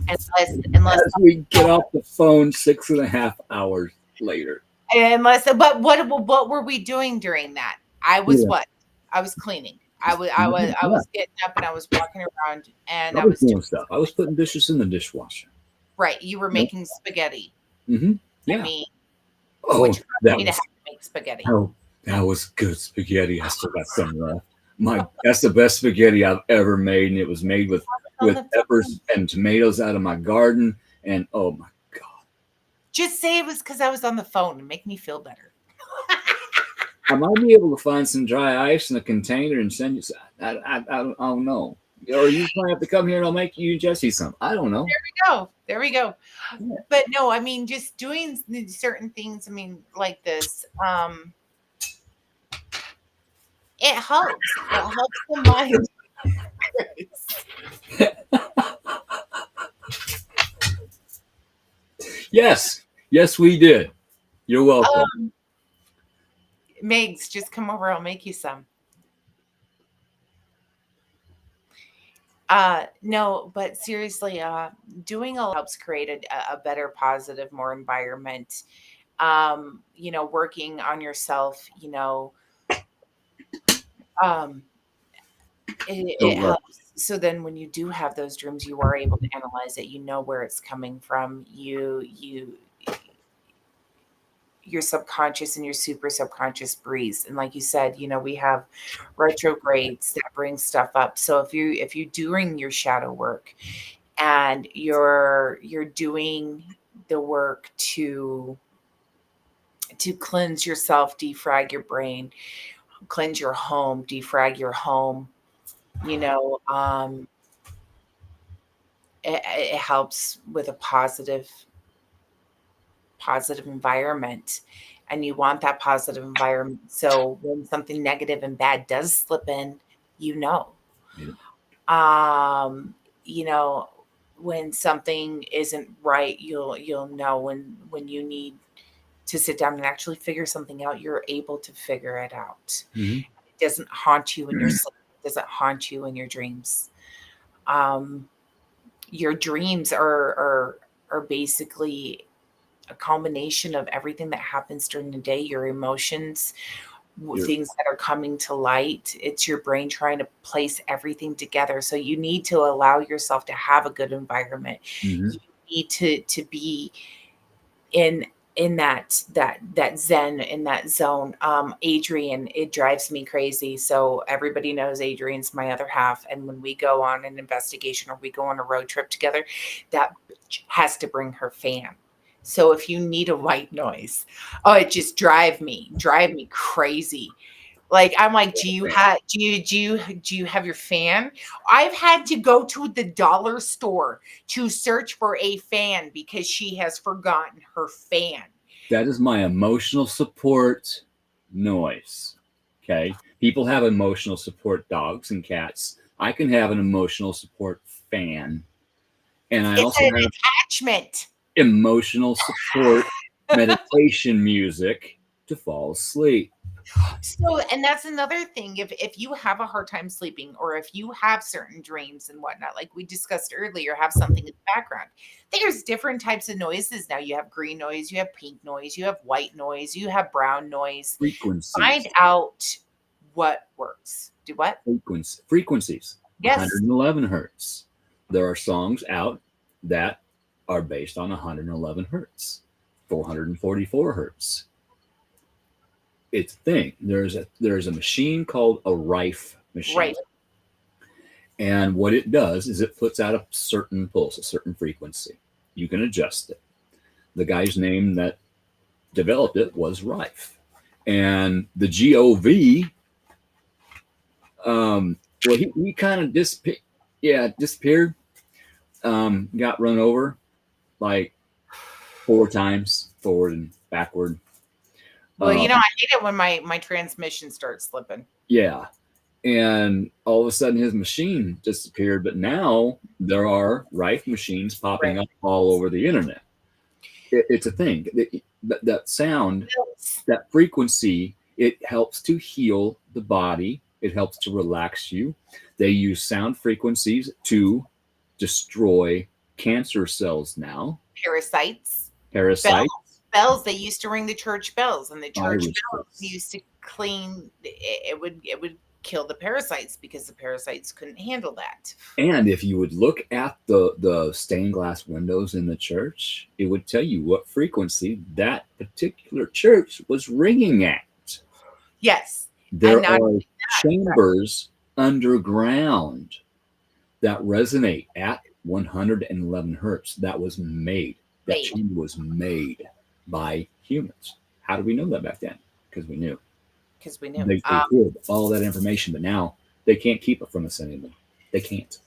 Unless as we get off the phone 6.5 hours later. But what were we doing during that? I was cleaning. I was getting up and I was walking around and I was doing stuff. I was putting dishes in the dishwasher. Right. You were making spaghetti. Mm-hmm. Yeah. I mean, that was, to make spaghetti. Oh, that was good spaghetti. I still got some left. That's the best spaghetti I've ever made, and it was made with peppers and tomatoes out of my garden. And oh my God! Just say it was because I was on the phone and make me feel better. I might be able to find some dry ice in a container and send you some. I don't know. Or you might have to come here and I'll make you and Jesse some. I don't know. There we go. Yeah. But no, I mean, just doing certain things. I mean, like this. It helps. It helps the mind. Yes, we did. You're welcome. Megs, just come over. I'll make you some. No, but seriously, doing a lot helps create a better, positive, more environment. Working on yourself, it helps. So then when you do have those dreams, you are able to analyze it. You know where it's coming from. Your subconscious and your super subconscious breeze. And like you said, we have retrogrades that bring stuff up. So if you're doing your shadow work and you're doing the work to cleanse yourself, defrag your brain, cleanse your home, defrag your home, it helps with a positive environment, and you want that positive environment. So when something negative and bad does slip in, Yeah. um, when something isn't right, you'll know when you need to sit down and actually figure something out. You're able to figure it out. Mhm. It doesn't haunt you in your sleep. It doesn't haunt you in your dreams. Your dreams are basically a combination of everything that happens during the day, your emotions, things that are coming to light. It's your brain trying to place everything together. So you need to allow yourself to have a good environment. Mhm. You need to be in that zen, in that zone. Adrian, it drives me crazy. So everybody knows Adrian's my other half, and when we go on an investigation or we go on a road trip together, that bitch has to bring her fan. So if you need a white noise, oh, it just drive me crazy. Like, I'm like, do you have your fan? I've had to go to the dollar store to search for a fan because she has forgotten her fan. That is my emotional support noise. Okay. People have emotional support dogs and cats. I can have an emotional support fan. And I It's also an have attachment. emotional support meditation music to fall asleep. So, and that's another thing. If you have a hard time sleeping, or if you have certain dreams and whatnot, like we discussed earlier, have something in the background. There's different types of noises now. You have green noise, you have pink noise, you have white noise, you have brown noise. Find Frequencies. out what works. Do what? Frequencies. Yes. 111 hertz. There are songs out that are based on 111 hertz, 444 hertz. It's a thing. There's a machine called a R.I.F. machine. Right. And what it does is it puts out a certain pulse, a certain frequency. You can adjust it. The guy's name that developed it was R.I.F. And the GOV, well, he kind of disappeared. Got run over like 4 times, forward and backward. Well, I hate it when my transmission starts slipping. Yeah. And all of a sudden his machine disappeared. But now there are R.I.F. machines popping up all over the internet. It's a thing. That sound, that frequency, it helps to heal the body. It helps to relax you. They use sound frequencies to destroy cancer cells now. Parasites. Bells. They used to ring the church bells, and the church bells used to clean. It would kill the parasites because the parasites couldn't handle that. And if you would look at the stained glass windows in the church, it would tell you what frequency that particular church was ringing at. Yes. There are chambers underground that resonate at 111 hertz. That chamber was made by humans. How do we know that back then? Because we knew. They pulled all that information, but now they can't keep it from us anymore. They can't.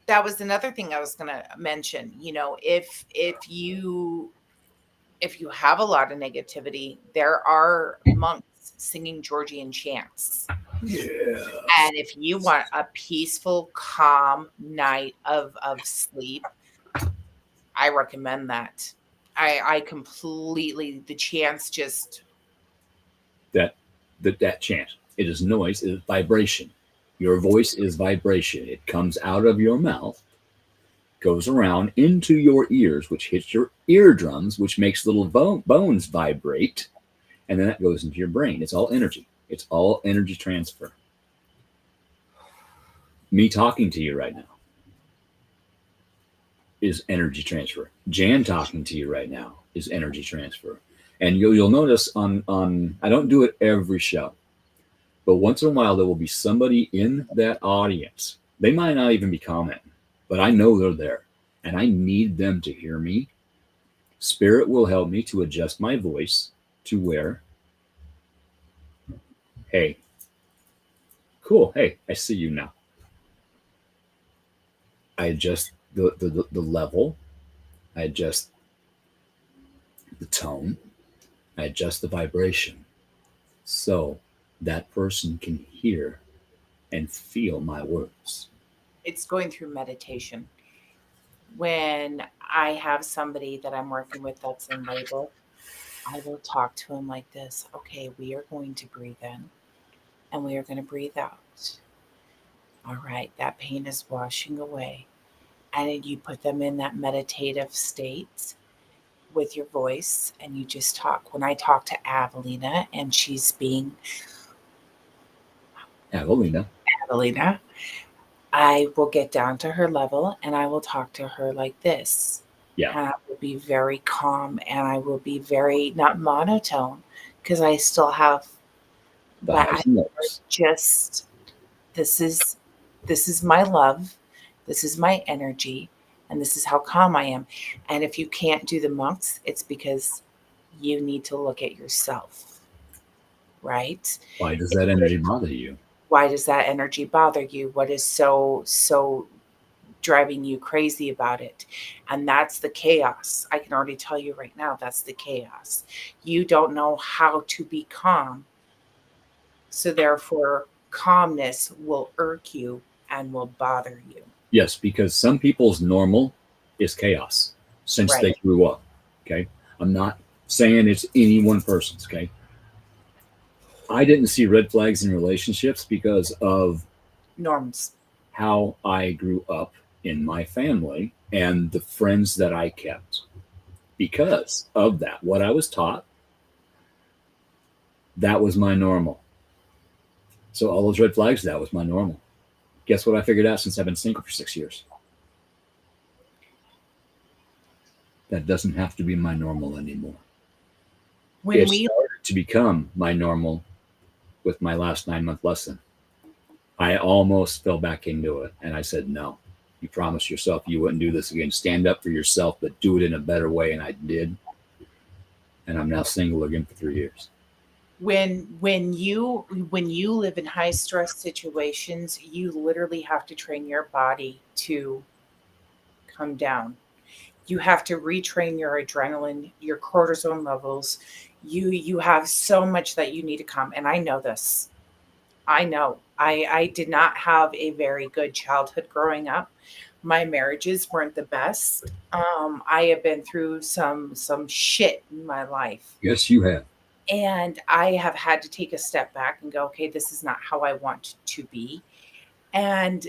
That was another thing I was going to mention. If you have a lot of negativity, there are monks singing Georgian chants. Yeah. And if you want a peaceful, calm night of sleep, I recommend that. I completely, the chants just... That chant. It is noise, it is vibration. Your voice is vibration. It comes out of your mouth, goes around into your ears, which hits your eardrums, which makes little bones vibrate, and then that goes into your brain. It's all energy. It's all energy transfer. Me talking to you right now is energy transfer. Jan talking to you right now is energy transfer. And you'll notice on I don't do it every show, but once in a while there will be somebody in that audience. They might not even be commenting, but I know they're there, and I need them to hear me. Spirit will help me to adjust my voice to where, hey, cool, hey, I see you now. I adjust the level, I adjust the tone, I adjust the vibration so that person can hear and feel my words. It's going through meditation. When I have somebody that I'm working with that's in labor, I will talk to him like this. Okay, we are going to breathe in and we are going to breathe out. All right, that pain is washing away. And then you put them in that meditative state with your voice and you just talk. When I talk to Avelina and she's being Avelina. I will get down to her level and I will talk to her like this. Yeah. And I will be very calm and I will be very not monotone because I still have, The but highs I and lows. just this is my love, this is my energy, and this is how calm I am. And if you can't do the monks, it's because you need to look at yourself, right? Why does that energy bother you? Why does that energy bother you? What is so driving you crazy about it? And that's the chaos. I can already tell you right now, that's the chaos. You don't know how to be calm. So therefore, calmness will irk you and will bother you. Yes, because some people's normal is chaos since Right. they grew up. Okay. I'm not saying it's any one person's. Okay. I didn't see red flags in relationships because of Norms. how I grew up in my family and the friends that I kept. Because of that, what I was taught, that was my normal. So all those red flags, that was my normal. Guess what I figured out since I've been single for 6 years? That doesn't have to be my normal anymore. When It we started to become my normal with my last 9-month lesson. I almost fell back into it. And I said, no, you promised yourself you wouldn't do this again. Stand up for yourself, but do it in a better way. And I did. And I'm now single again for 3 years. when you live in high stress situations, you literally have to train your body to come down. You have to retrain your adrenaline, your cortisone levels. You have so much that you need to come. And I know this. I know. I did not have a very good childhood growing up. My marriages weren't the best. I have been through some shit in my life. Yes, you have. And I have had to take a step back and go, okay, this is not how I want to be. And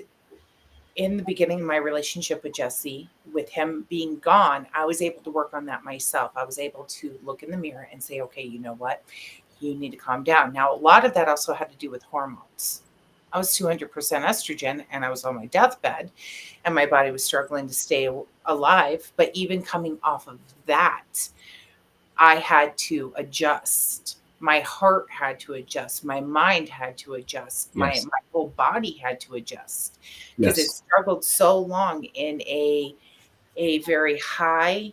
in the beginning of my relationship with Jesse, with him being gone, I was able to work on that myself. I was able to look in the mirror and say, okay, you know what? You need to calm down. Now, a lot of that also had to do with hormones. I was 200% estrogen and I was on my deathbed and my body was struggling to stay alive. But even coming off of that, I had to adjust. My heart had to adjust. My mind had to adjust. Yes. My whole body had to adjust because it Yes. struggled so long in a very high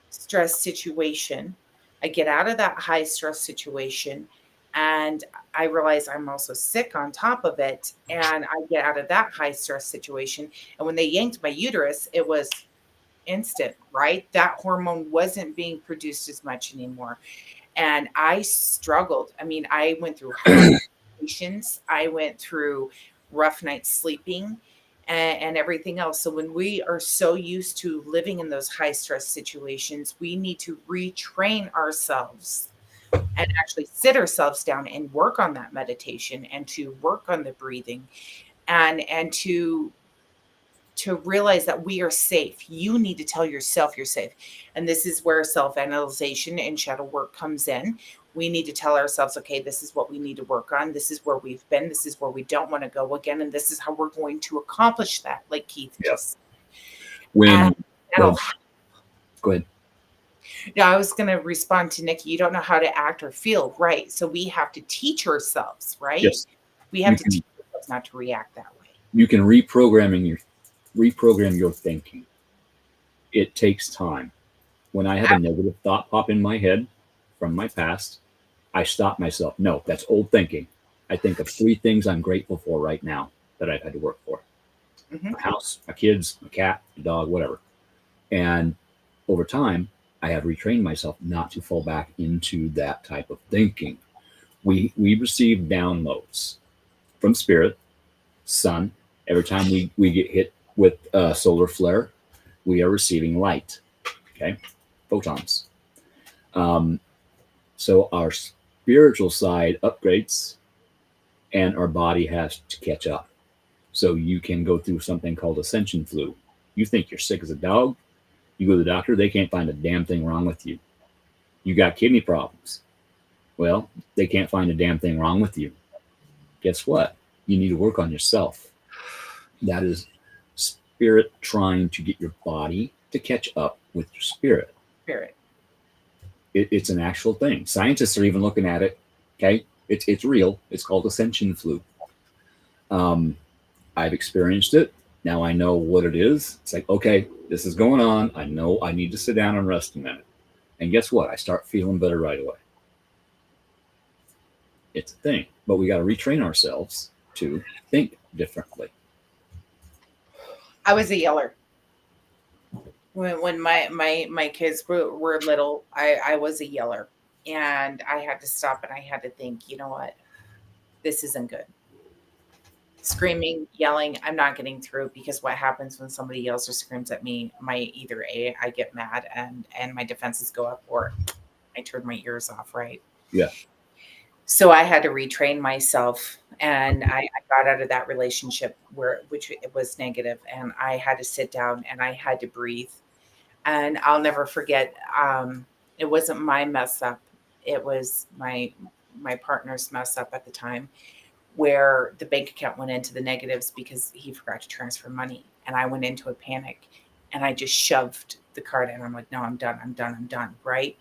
stress situation. I get out of that high stress situation and I realize I'm also sick on top of it. And I get out of that high stress situation. And when they yanked my uterus, it was instant, right? That hormone wasn't being produced as much anymore. And I struggled. I mean, I went through hallucinations, I went through rough nights sleeping and everything else. So when we are so used to living in those high stress situations, we need to retrain ourselves and actually sit ourselves down and work on that meditation and to work on the breathing and to realize that we are safe. You need to tell yourself you're safe. And this is where self-analyzation and shadow work comes in. We need to tell ourselves, okay, this is what we need to work on. This is where we've been. This is where we don't want to go again. And this is how we're going to accomplish that, like Keith Yeah. just said. When That'll go ahead. Now, I was going to respond to Nikki. You don't know how to act or feel, right? So we have to teach ourselves, right? Yes. We have to teach ourselves not to react that way. You can reprogram your thinking. It takes time. When I have a negative thought pop in my head from my past, I stop myself. No, that's old thinking. I think of 3 things I'm grateful for right now that I've had to work for. My house, my kids, my cat, my dog, whatever. And over time, I have retrained myself not to fall back into that type of thinking. We receive downloads from spirit, sun. Every time we get hit with a solar flare, we are receiving light. Okay, photons. So our spiritual side upgrades, and our body has to catch up. So you can go through something called ascension flu. You think you're sick as a dog. You go to the doctor, they can't find a damn thing wrong with you. You got kidney problems. Well, they can't find a damn thing wrong with you. Guess what? You need to work on yourself. That is spirit trying to get your body to catch up with your spirit. It's an actual thing. Scientists are even looking at it. Okay, it's real. It's called ascension flu. I've experienced it. Now I know what it is. It's like, okay, this is going on. I know I need to sit down and rest a minute. And guess what? I start feeling better right away. It's a thing, but we got to retrain ourselves to think differently. I was a yeller. When my kids were little, I was a yeller. And I had to stop and I had to think, you know what? This isn't good. Screaming, yelling, I'm not getting through, because what happens when somebody yells or screams at me, either A, I get mad and my defenses go up, or I turn my ears off, right? Yeah. So I had to retrain myself, and I got out of that relationship which it was negative, and I had to sit down and I had to breathe. And I'll never forget, it wasn't my mess up. It was my partner's mess up at the time, where the bank account went into the negatives because he forgot to transfer money. And I went into a panic and I just shoved the card in. I'm like, no, I'm done. Right.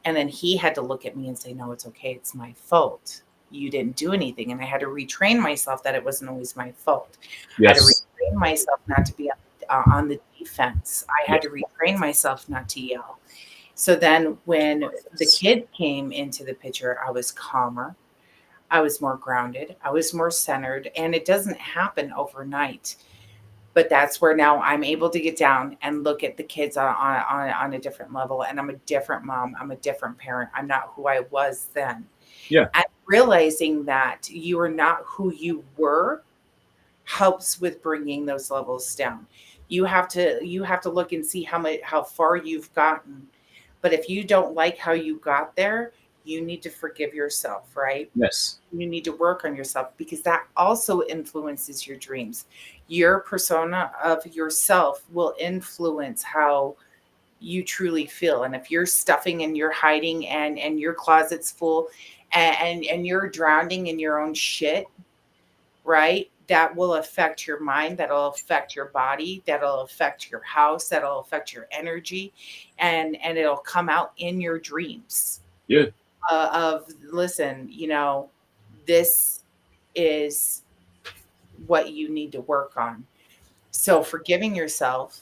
And then he had to look at me and say, no, it's okay. It's my fault. You didn't do anything. And I had to retrain myself that it wasn't always my fault. Yes. I had to retrain myself not to be on the defense. I had to retrain myself not to yell. So then when the kid came into the picture, I was calmer. I was more grounded. I was more centered. And it doesn't happen overnight. But that's where now I'm able to get down and look at the kids on a different level. And I'm a different mom. I'm a different parent. I'm not who I was then. Yeah. And realizing that you are not who you were helps with bringing those levels down. You have to look and see how far you've gotten. But if you don't like how you got there, you need to forgive yourself, right? Yes. You need to work on yourself, because that also influences your dreams. Your persona of yourself will influence how you truly feel. And if you're stuffing and you're hiding and your closet's full and you're drowning in your own shit, right? That will affect your mind, that'll affect your body, that'll affect your house, that'll affect your energy, and it'll come out in your dreams. Yeah. Of listen, this is what you need to work on. So forgiving yourself,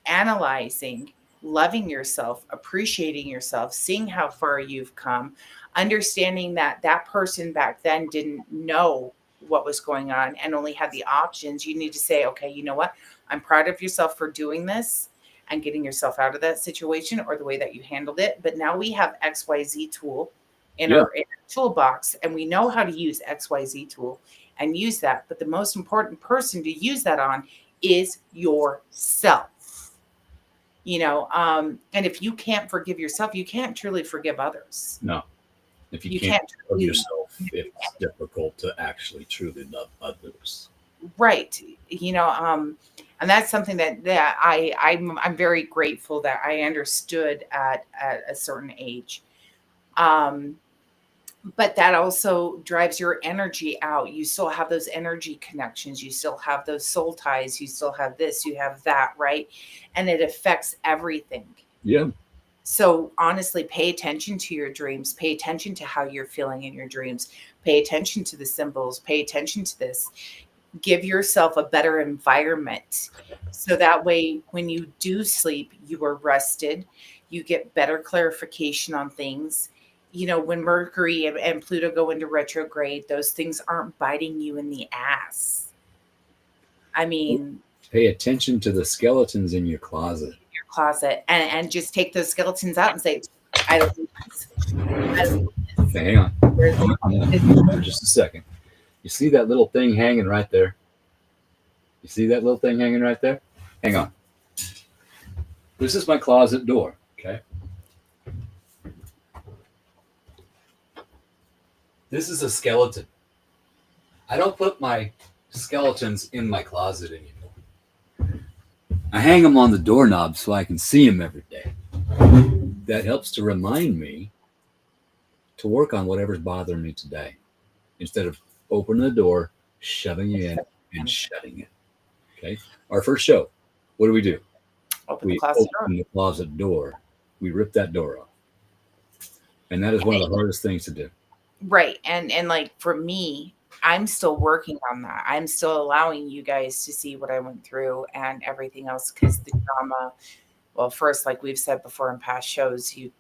analyzing, loving yourself, appreciating yourself, seeing how far you've come, understanding that that person back then didn't know what was going on and only had the options. You need to say, okay, you know what? I'm proud of yourself for doing this and getting yourself out of that situation, or the way that you handled it. But now we have XYZ tool in our toolbox, and we know how to use XYZ tool and use that. But the most important person to use that on is yourself. And if you can't forgive yourself, you can't truly forgive others. No. If you can't love yourself, it's difficult to actually truly love others. Right. And that's something that I'm very grateful that I understood at a certain age. But that also drives your energy out. You still have those energy connections. You still have those soul ties. You still have this, you have that, right? And it affects everything. Yeah. So honestly, pay attention to your dreams. Pay attention to how you're feeling in your dreams. Pay attention to the symbols. Pay attention to this. Give yourself a better environment. So that way, when you do sleep, you are rested. You get better clarification on things. You know, when Mercury and Pluto go into retrograde, those things aren't biting you in the ass. I mean, Pay attention to the skeletons in your closet. your closet, and just take those skeletons out and say, I don't need this. I don't need this. Okay, hang on. Where's I'm going to move for just a second. You see that little thing hanging right there? You see that little thing hanging right there? Hang on. This is my closet door, okay? This is a skeleton. I don't put my skeletons in my closet anymore. I hang them on the doorknob so I can see them every day. That helps to remind me to work on whatever's bothering me today, instead of opening the door, shoving it in, and shutting it. Okay. Our first show, what do? Open We the closet door. open the closet door. We rip that door off. And that is one of the hardest things to do. Right. And like for me, I'm still working on that. I'm still allowing you guys to see what I went through and everything else, because the drama, well, first, like we've said before in past shows, you'd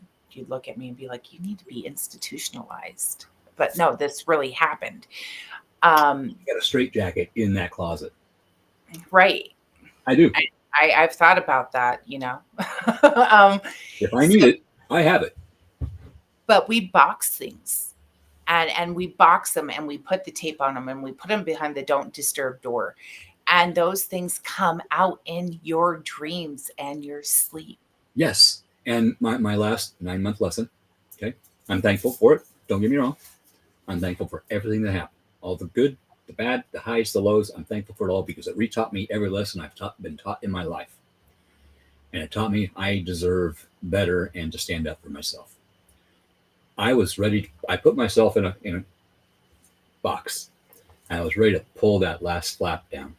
look at me and be like, you need to be institutionalized. But no, this really happened. You got a straitjacket in that closet. Right. I do. I've thought about that, you know. If I need it, I have it. But we box things. And we box them and we put the tape on them and we put them behind the don't disturb door. And those things come out in your dreams and your sleep. Yes. And my last 9-month lesson, okay, I'm thankful for it. Don't get me wrong. I'm thankful for everything that happened. All the good, the bad, the highs, the lows. I'm thankful for it all because it retaught me every lesson I've been taught in my life. And it taught me I deserve better and to stand up for myself. I was ready. I put myself in a box. And I was ready to pull that last flap down.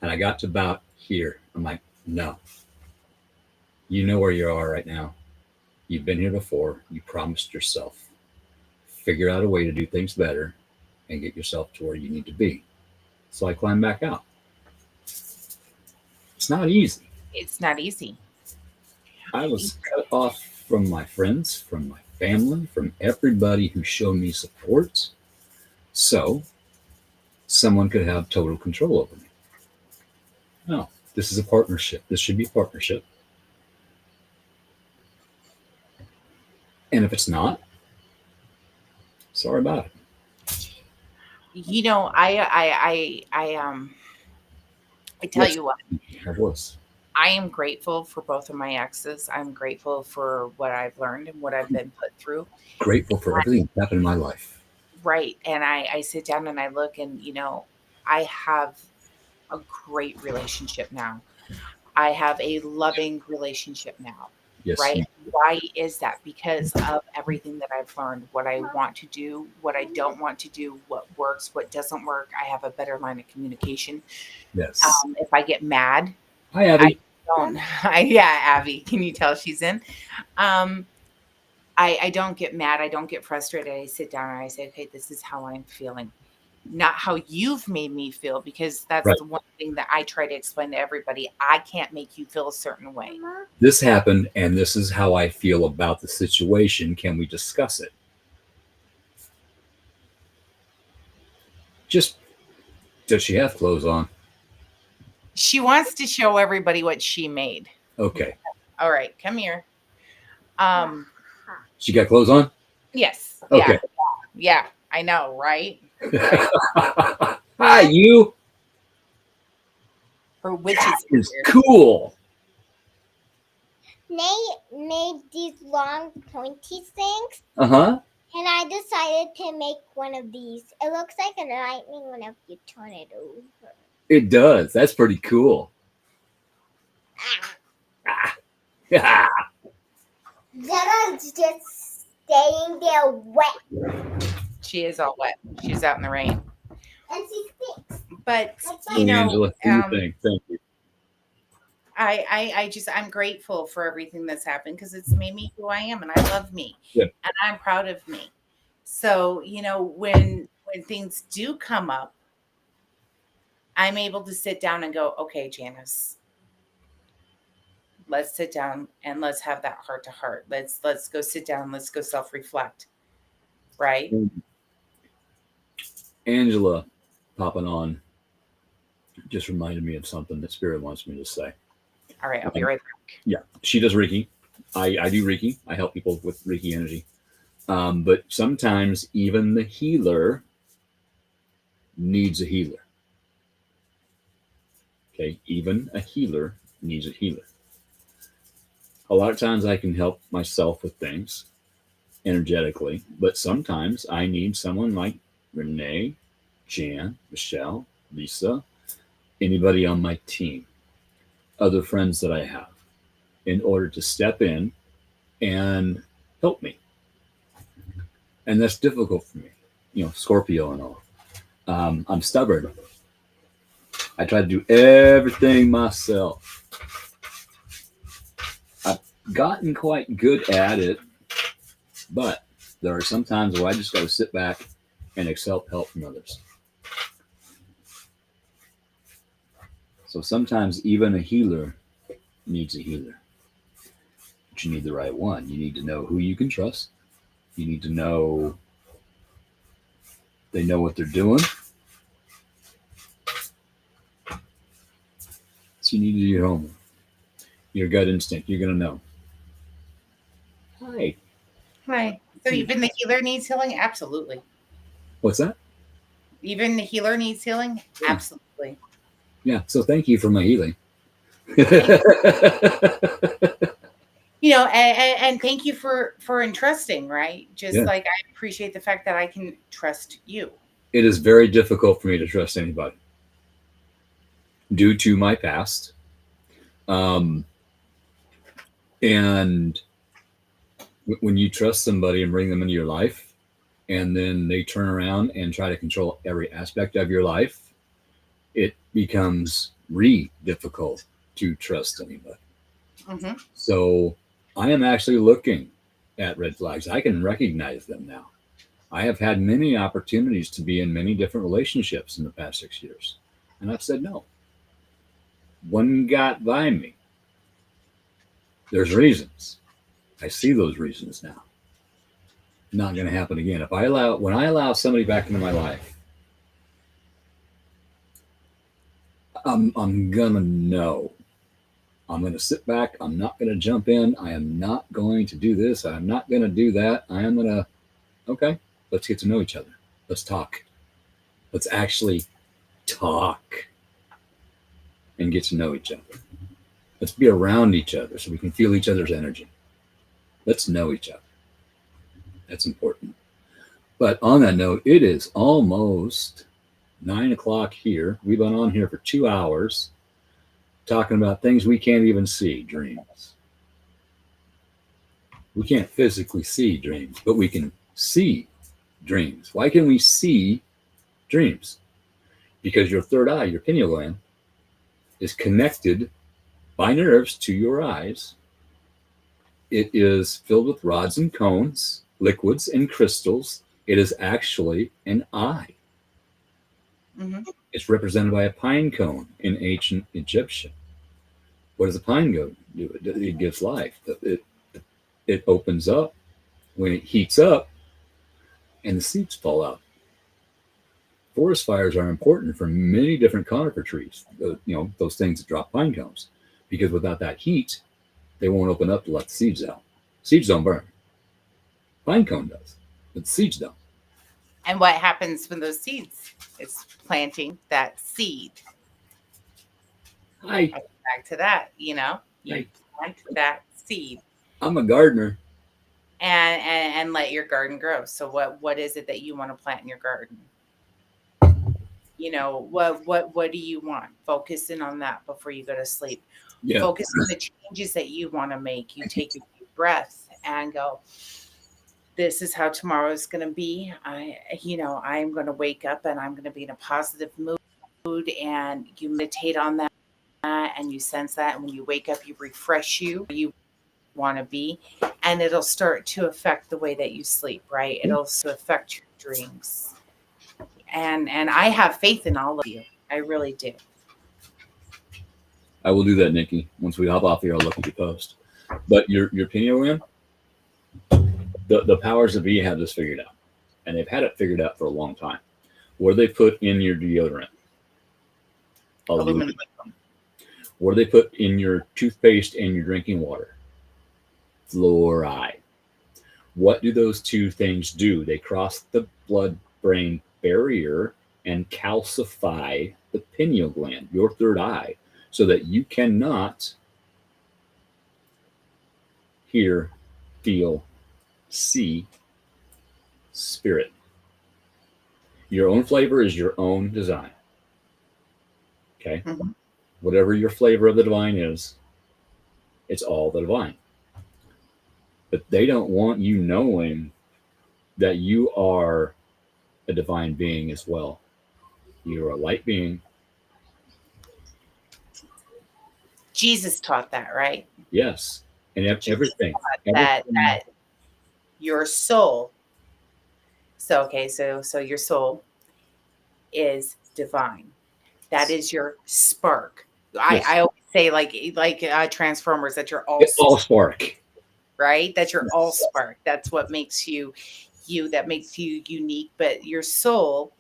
And I got to about here. I'm like, no. You know where you are right now. You've been here before. You promised yourself. Figure out a way to do things better and get yourself to where you need to be. So I climbed back out. It's not easy. It's not easy. I was cut off from my friends, from my family, from everybody who showed me support. So someone could have total control over me. No, this is a partnership. This should be a partnership. And if it's not, sorry about it. You know, I tell you what, I was. I am grateful for both of my exes. I'm grateful for what I've learned and what I've been put through. Grateful for everything that happened in my life. Right. And I sit down and I look and, you know, I have a great relationship now. I have a loving relationship now. Yes. Right. Why is that? Because of everything that I've learned, what I want to do, what I don't want to do, what works, what doesn't work. I have a better line of communication. Yes. If I get mad, Hi, Abby. yeah, Abby, can you tell she's in? I don't get mad. I don't get frustrated. I sit down and I say, okay, this is how I'm feeling. Not how you've made me feel, because that's Right. the one thing that I try to explain to everybody. I can't make you feel a certain way. This happened, and this is how I feel about the situation. Can we discuss it? Just, does she have clothes on? She wants to show everybody what she made. Okay. All right, come here. She got clothes on? Yes. Okay. Yeah, I know, right? Hi, you. Her witches It's ear. cool. Nate made these long pointy things, Uh-huh. and I decided to make one of these. It looks like a lightning whenever you turn it over. It does. That's pretty cool. Ah. Ah. Yeah. That is just staying there wet. She is all wet. She's out in the rain. And she stinks. But Well, Angela, do your thing. Thank you. I'm grateful for everything that's happened because it's made me who I am, and I love me, Yeah. and I'm proud of me. So when things do come up, I'm able to sit down and go, okay, Janice, let's sit down and let's have that heart to heart. Let's go sit down. Let's go self-reflect. Right. Angela popping on just reminded me of something that Spirit wants me to say. All right. I'll be right back. Yeah. She does Reiki. I do Reiki. I help people with Reiki energy. But sometimes even the healer needs a healer. Okay. Even a healer needs a healer. A lot of times I can help myself with things energetically, but sometimes I need someone like Renee, Jan, Michelle, Lisa, anybody on my team, other friends that I have, in order to step in and help me. And that's difficult for me, Scorpio and all. I'm stubborn. I try to do everything myself. I've gotten quite good at it, but there are some times where I just got to sit back and accept help from others. So sometimes even a healer needs a healer. But you need the right one. You need to know who you can trust. You need to know they know what they're doing. So you need to do your homework. Your gut instinct. You're going to know. Hi. Hi. So even the healer needs healing? Absolutely. What's that? Even the healer needs healing? Yeah. Absolutely. Yeah. So thank you for my healing. And thank you for entrusting, right? Just like I appreciate the fact that I can trust you. It is very difficult for me to trust anybody due to my past. And when you trust somebody and bring them into your life, and then they turn around and try to control every aspect of your life, it becomes difficult to trust anybody. Mm-hmm. So I am actually looking at red flags. I can recognize them now. I have had many opportunities to be in many different relationships in the past 6 years. And I've said no. One got by me. There's reasons. I see those reasons now. Not going to happen again. When I allow somebody back into my life, I'm going to know. I'm going to sit back. I'm not going to jump in. I am not going to do this. I'm not going to do that. I am going to, okay, let's get to know each other. Let's talk. Let's actually talk and get to know each other. Let's be around each other so we can feel each other's energy. Let's know each other. That's important. But on that note, it is almost 9 o'clock here. We've been on here for 2 hours talking about things we can't even see, dreams. We can't physically see dreams, but we can see dreams. Why can we see dreams? Because your third eye, your pineal gland, is connected by nerves to your eyes. It is filled with rods and cones, liquids and crystals. It is actually an eye. Mm-hmm. It's represented by a pine cone in ancient Egyptian. What does a pine cone do? It gives life. It opens up when it heats up and the seeds fall out. Forest fires are important for many different conifer trees, those things that drop pine cones, because without that heat, they won't open up to let the seeds out. Seeds don't burn. Pine cone does, but the seeds don't. And what happens when those seeds? It's planting that seed. Hi. Back to that, you plant that seed. I'm a gardener. And let your garden grow. So what is it that you want to plant in your garden? What do you want? Focus in on that before you go to sleep. Yeah. Focus on the changes that you want to make. You take a deep breath and go, this is how tomorrow is going to be. I'm going to wake up and I'm going to be in a positive mood, and you meditate on that and you sense that. And when you wake up, you refresh you want to be, and it'll start to affect the way that you sleep, right? It'll also affect your dreams. And I have faith in all of you. I really do. I will do that, Nikki. Once we hop off here, I'll look at your post. But your pineal gland, the powers that be have this figured out, and they've had it figured out for a long time. What do they put in your deodorant? Aluminum. What do they put in your toothpaste and your drinking water? Fluoride. What do those two things do? They cross the blood-brain barrier and calcify the pineal gland, your third eye, so that you cannot hear, feel, see spirit. Your own flavor is your own design. Okay? Mhm. Whatever your flavor of the divine is, it's all the divine. But they don't want you knowing that you are a divine being as well. You're a light being. Jesus taught that, right? Yes. And everything. That your soul. So your soul is divine. That is your spark. Yes. I always say like Transformers, that you're all It's all spark. right? That you're all spark. That's what makes you you, that makes you unique. But your soul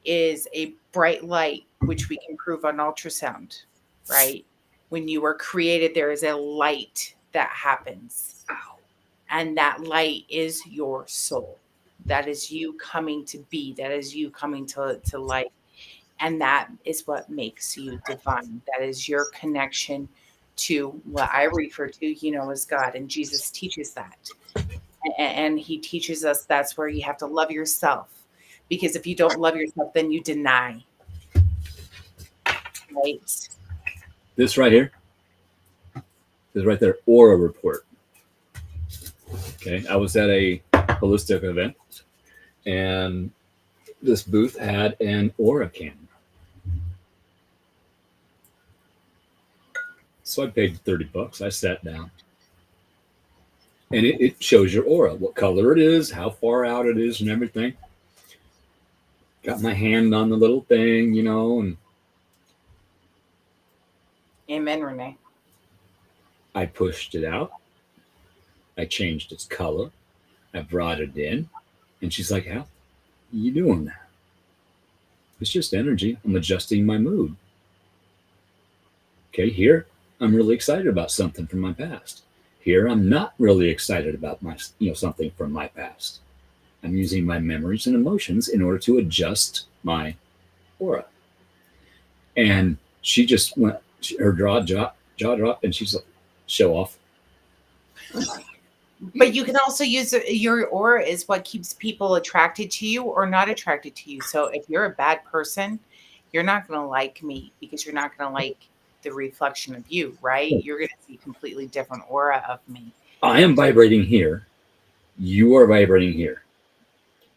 is a bright light, which we can prove on ultrasound, right? When you were created, there is a light that happens. And that light is your soul. That is you coming to be. That is you coming to light. And that is what makes you divine. That is your connection to what I refer to, as God. And Jesus teaches that. And he teaches us that's where you have to love yourself. Because if you don't love yourself, then you deny. Right? This right here is right there, aura report. Okay. I was at a holistic event, and this booth had an aura camera. So I paid $30. I sat down. And it shows your aura, what color it is, how far out it is, and everything. Got my hand on the little thing, and Amen, Renee. I pushed it out. I changed its color. I brought it in. And she's like, how are you doing that? It's just energy. I'm adjusting my mood. Okay, here, I'm really excited about something from my past. Here, I'm not really excited about something from my past. I'm using my memories and emotions in order to adjust my aura. And she just went, her jaw dropped, and she's like, show off. But you can also use your aura is what keeps people attracted to you or not attracted to you. So if you're a bad person, you're not going to like me because you're not going to like the reflection of you, right? You're going to see completely different aura of me. I am vibrating here. You are vibrating here.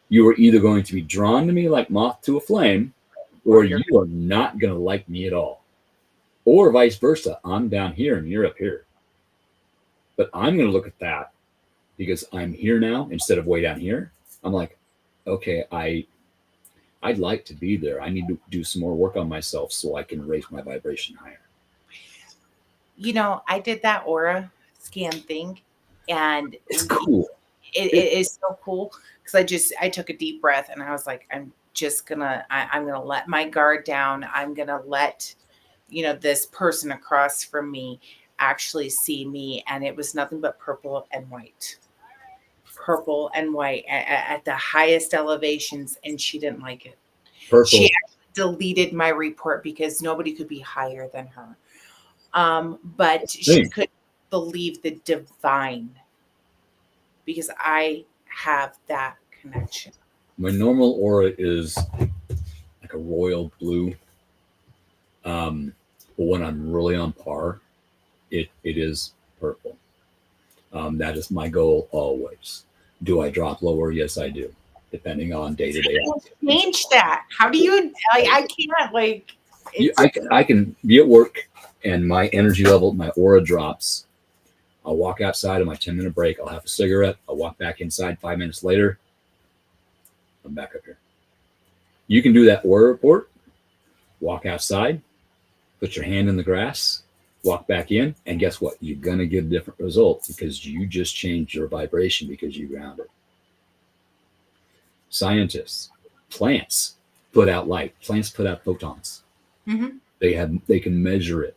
You are either going to be drawn to me like moth to a flame, or you are not going to like me at all. Or vice versa. I'm down here and you're up here. But I'm going to look at that because I'm here now instead of way down here. I'm like, okay, I'd like to be there. I need to do some more work on myself so I can raise my vibration higher. I did that aura scan thing, and it's cool. It is so cool because I took a deep breath and I was like, I'm gonna let my guard down. I'm gonna let this person across from me actually see me, and it was nothing but purple and white at the highest elevations, and she didn't like it. Purple. She actually deleted my report because nobody could be higher than her. But she couldn't believe the divine because I have that connection. My normal aura is like a royal blue. But when I'm really on par, it is purple. That is my goal always. Do I drop lower? Yes, I do, depending on day to day. Change that. How do you? I can't like. It's I can be at work and my energy level, my aura drops. I'll walk outside on my 10-minute break. I'll have a cigarette. I'll walk back inside 5 minutes later. I'm back up here. You can do that aura report, walk outside, put your hand in the grass, walk back in, and guess what? You're going to get a different result because you just changed your vibration because you grounded. Scientists, plants put out light. Plants put out photons. mm-hmm. They can measure it.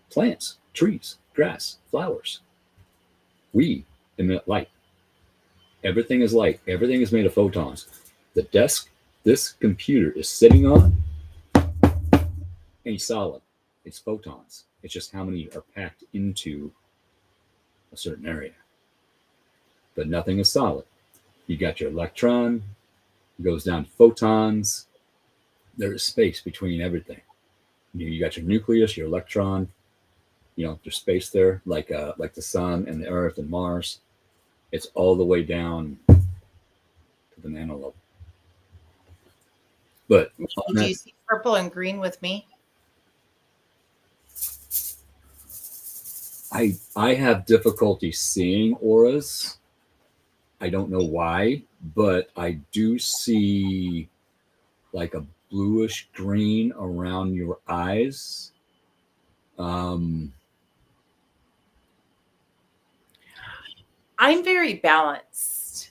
Plants, trees, grass, flowers. We emit light. Everything is light. Everything is made of photons. The desk this computer is sitting on ain't solid. It's photons. It's just how many are packed into a certain area. But nothing is solid. You got your electron, it goes down to photons. There is space between everything. You got your nucleus, your electron. There's space there, like the sun and the Earth and Mars. It's all the way down to the nano level. But do you see purple and green with me? I have difficulty seeing auras. I don't know why, but I do see like a bluish green around your eyes. I'm very balanced.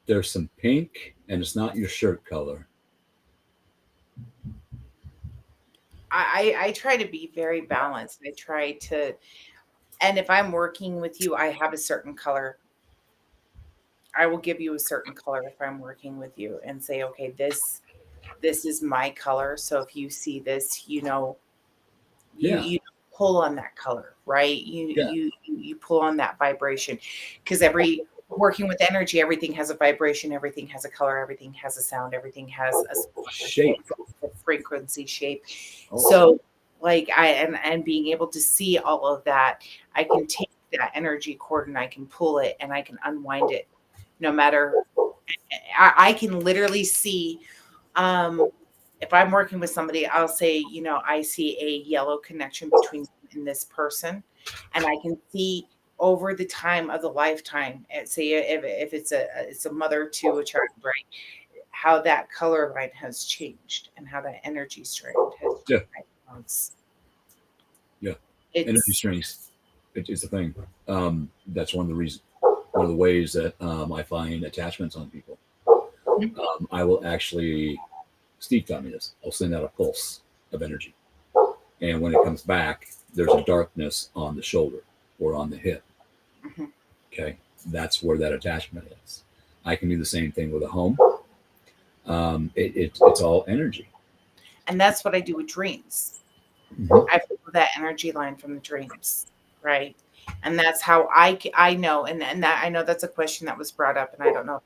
There's some pink, and it's not your shirt color. I try to be very balanced. I try to, and if I'm working with you, I have a certain color. I will give you a certain color if I'm working with you and say, okay, this is my color. So if you see this, you pull on that color, right? You pull on that vibration, because working with energy, everything has a vibration, everything has a color, everything has a sound, everything has a shape, a frequency, shape. So like and being able to see all of that, I can take that energy cord and I can pull it and I can unwind it. No matter, I can literally see, if I'm working with somebody, I'll say, I see a yellow connection between you and this person, and I can see over the time of the lifetime, say if it's a mother to a child, right, how that color line has changed and how that energy strand has changed. Energy strings. It's a thing. That's one of the ways that I find attachments on people. I will actually, Steve taught me this. I'll send out a pulse of energy, and when it comes back, there's a darkness on the shoulder or on the hip. Mm-hmm. Okay, that's where that attachment is. I can do the same thing with a home. It's all energy, and that's what I do with dreams. Mm-hmm. I feel that energy line from the dreams, right? And that's how I know, and that I know that's a question that was brought up, and I don't know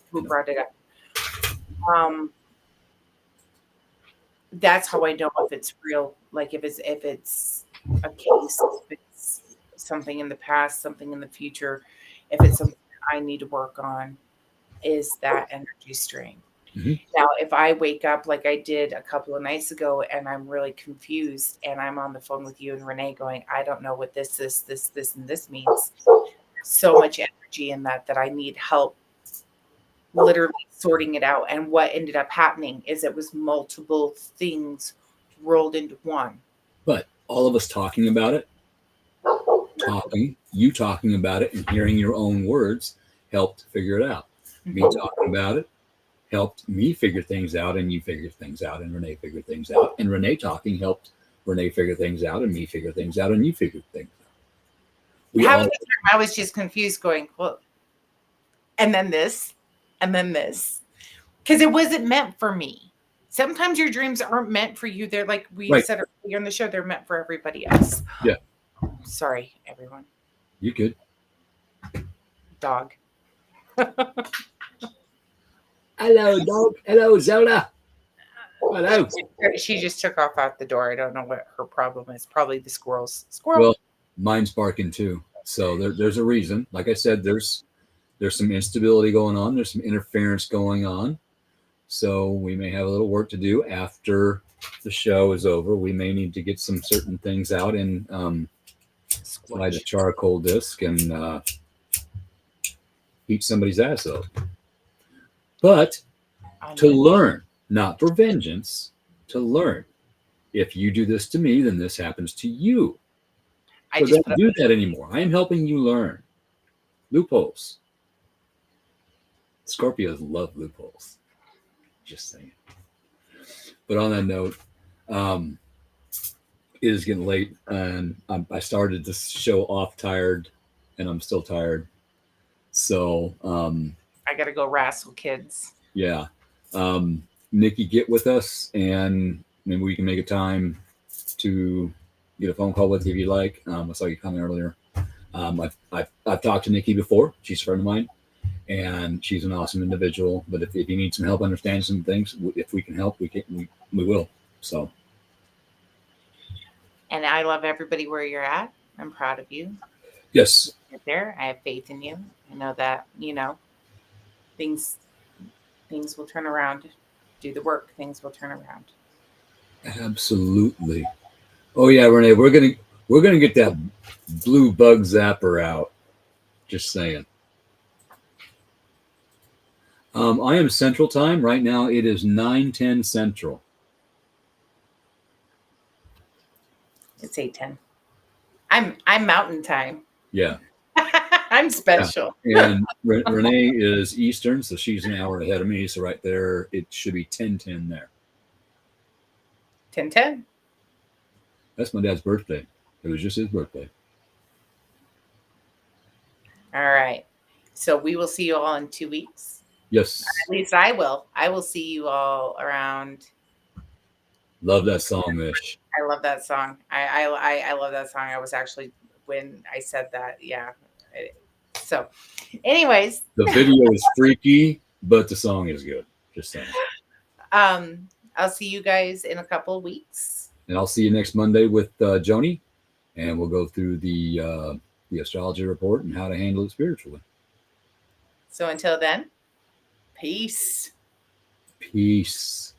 who brought it up. That's how I know if it's real, like if it's a case, if it's something in the past, something in the future, if it's something I need to work on, is that energy strain. Mm-hmm. Now, if I wake up like I did a couple of nights ago and I'm really confused and I'm on the phone with you and Renee going, I don't know what this, and this means. So much energy in that I need help literally sorting it out. And what ended up happening is it was multiple things rolled into one. But all of us talking about it, you talking about it and hearing your own words helped figure it out. Mm-hmm. Me talking about it helped me figure things out, and you figured things out, and Renee figured things out, and Renee talking helped Renee figure things out, and me figure things out, and you figured things out. I was just confused going, well, and then this, because it wasn't meant for me. Sometimes your dreams aren't meant for you. They're like we said earlier on the show, they're meant for everybody else. Yeah. Sorry, everyone. You good. Dog. Hello, dog. Hello, Zelda. Hello. She just took off out the door. I don't know what her problem is. Probably the squirrels. Squirrel. Well, mine's barking too. So there's a reason. Like I said, there's there's some instability going on. There's some interference going on. So we may have a little work to do after the show is over. We may need to get some certain things out and slide a charcoal disc and beat somebody's ass up. But to learn, not for vengeance, to learn. If you do this to me, then this happens to you. So don't do that anymore. I am helping you learn. Loopholes. Scorpios love loopholes. Just saying. But on that note, it is getting late, and I started this show off tired, and I'm still tired. So I got to go wrestle kids. Yeah. Nikki, get with us, and maybe we can make a time to get a phone call with you if you like. I saw you comment earlier. I've talked to Nikki before. She's a friend of mine, and she's an awesome individual. But if you need some help understanding some things, if we can help, we will. So. And I love everybody where you're at. I'm proud of you. Yes. You're there. I have faith in you. I know that, things will turn around. Do the work. Things will turn around. Absolutely. Oh yeah, Renee, we're gonna get that blue bug zapper out. Just saying. I am Central Time right now. It is 9:10 Central. It's 8:10. I'm Mountain Time. Yeah. I'm special. Yeah. And Renee is Eastern, so she's an hour ahead of me. So right there, it should be 10:10 there. 10:10. That's my dad's birthday. It was just his birthday. All right. So we will see you all in 2 weeks. Yes. At least I will. I will see you all around. Love that song, Mish. I love that song. I love that song. I was actually, when I said that, yeah. So, anyways. The video is freaky, but the song is good. Just saying. I'll see you guys in a couple of weeks. And I'll see you next Monday with Joni, and we'll go through the astrology report and how to handle it spiritually. So until then, peace. Peace.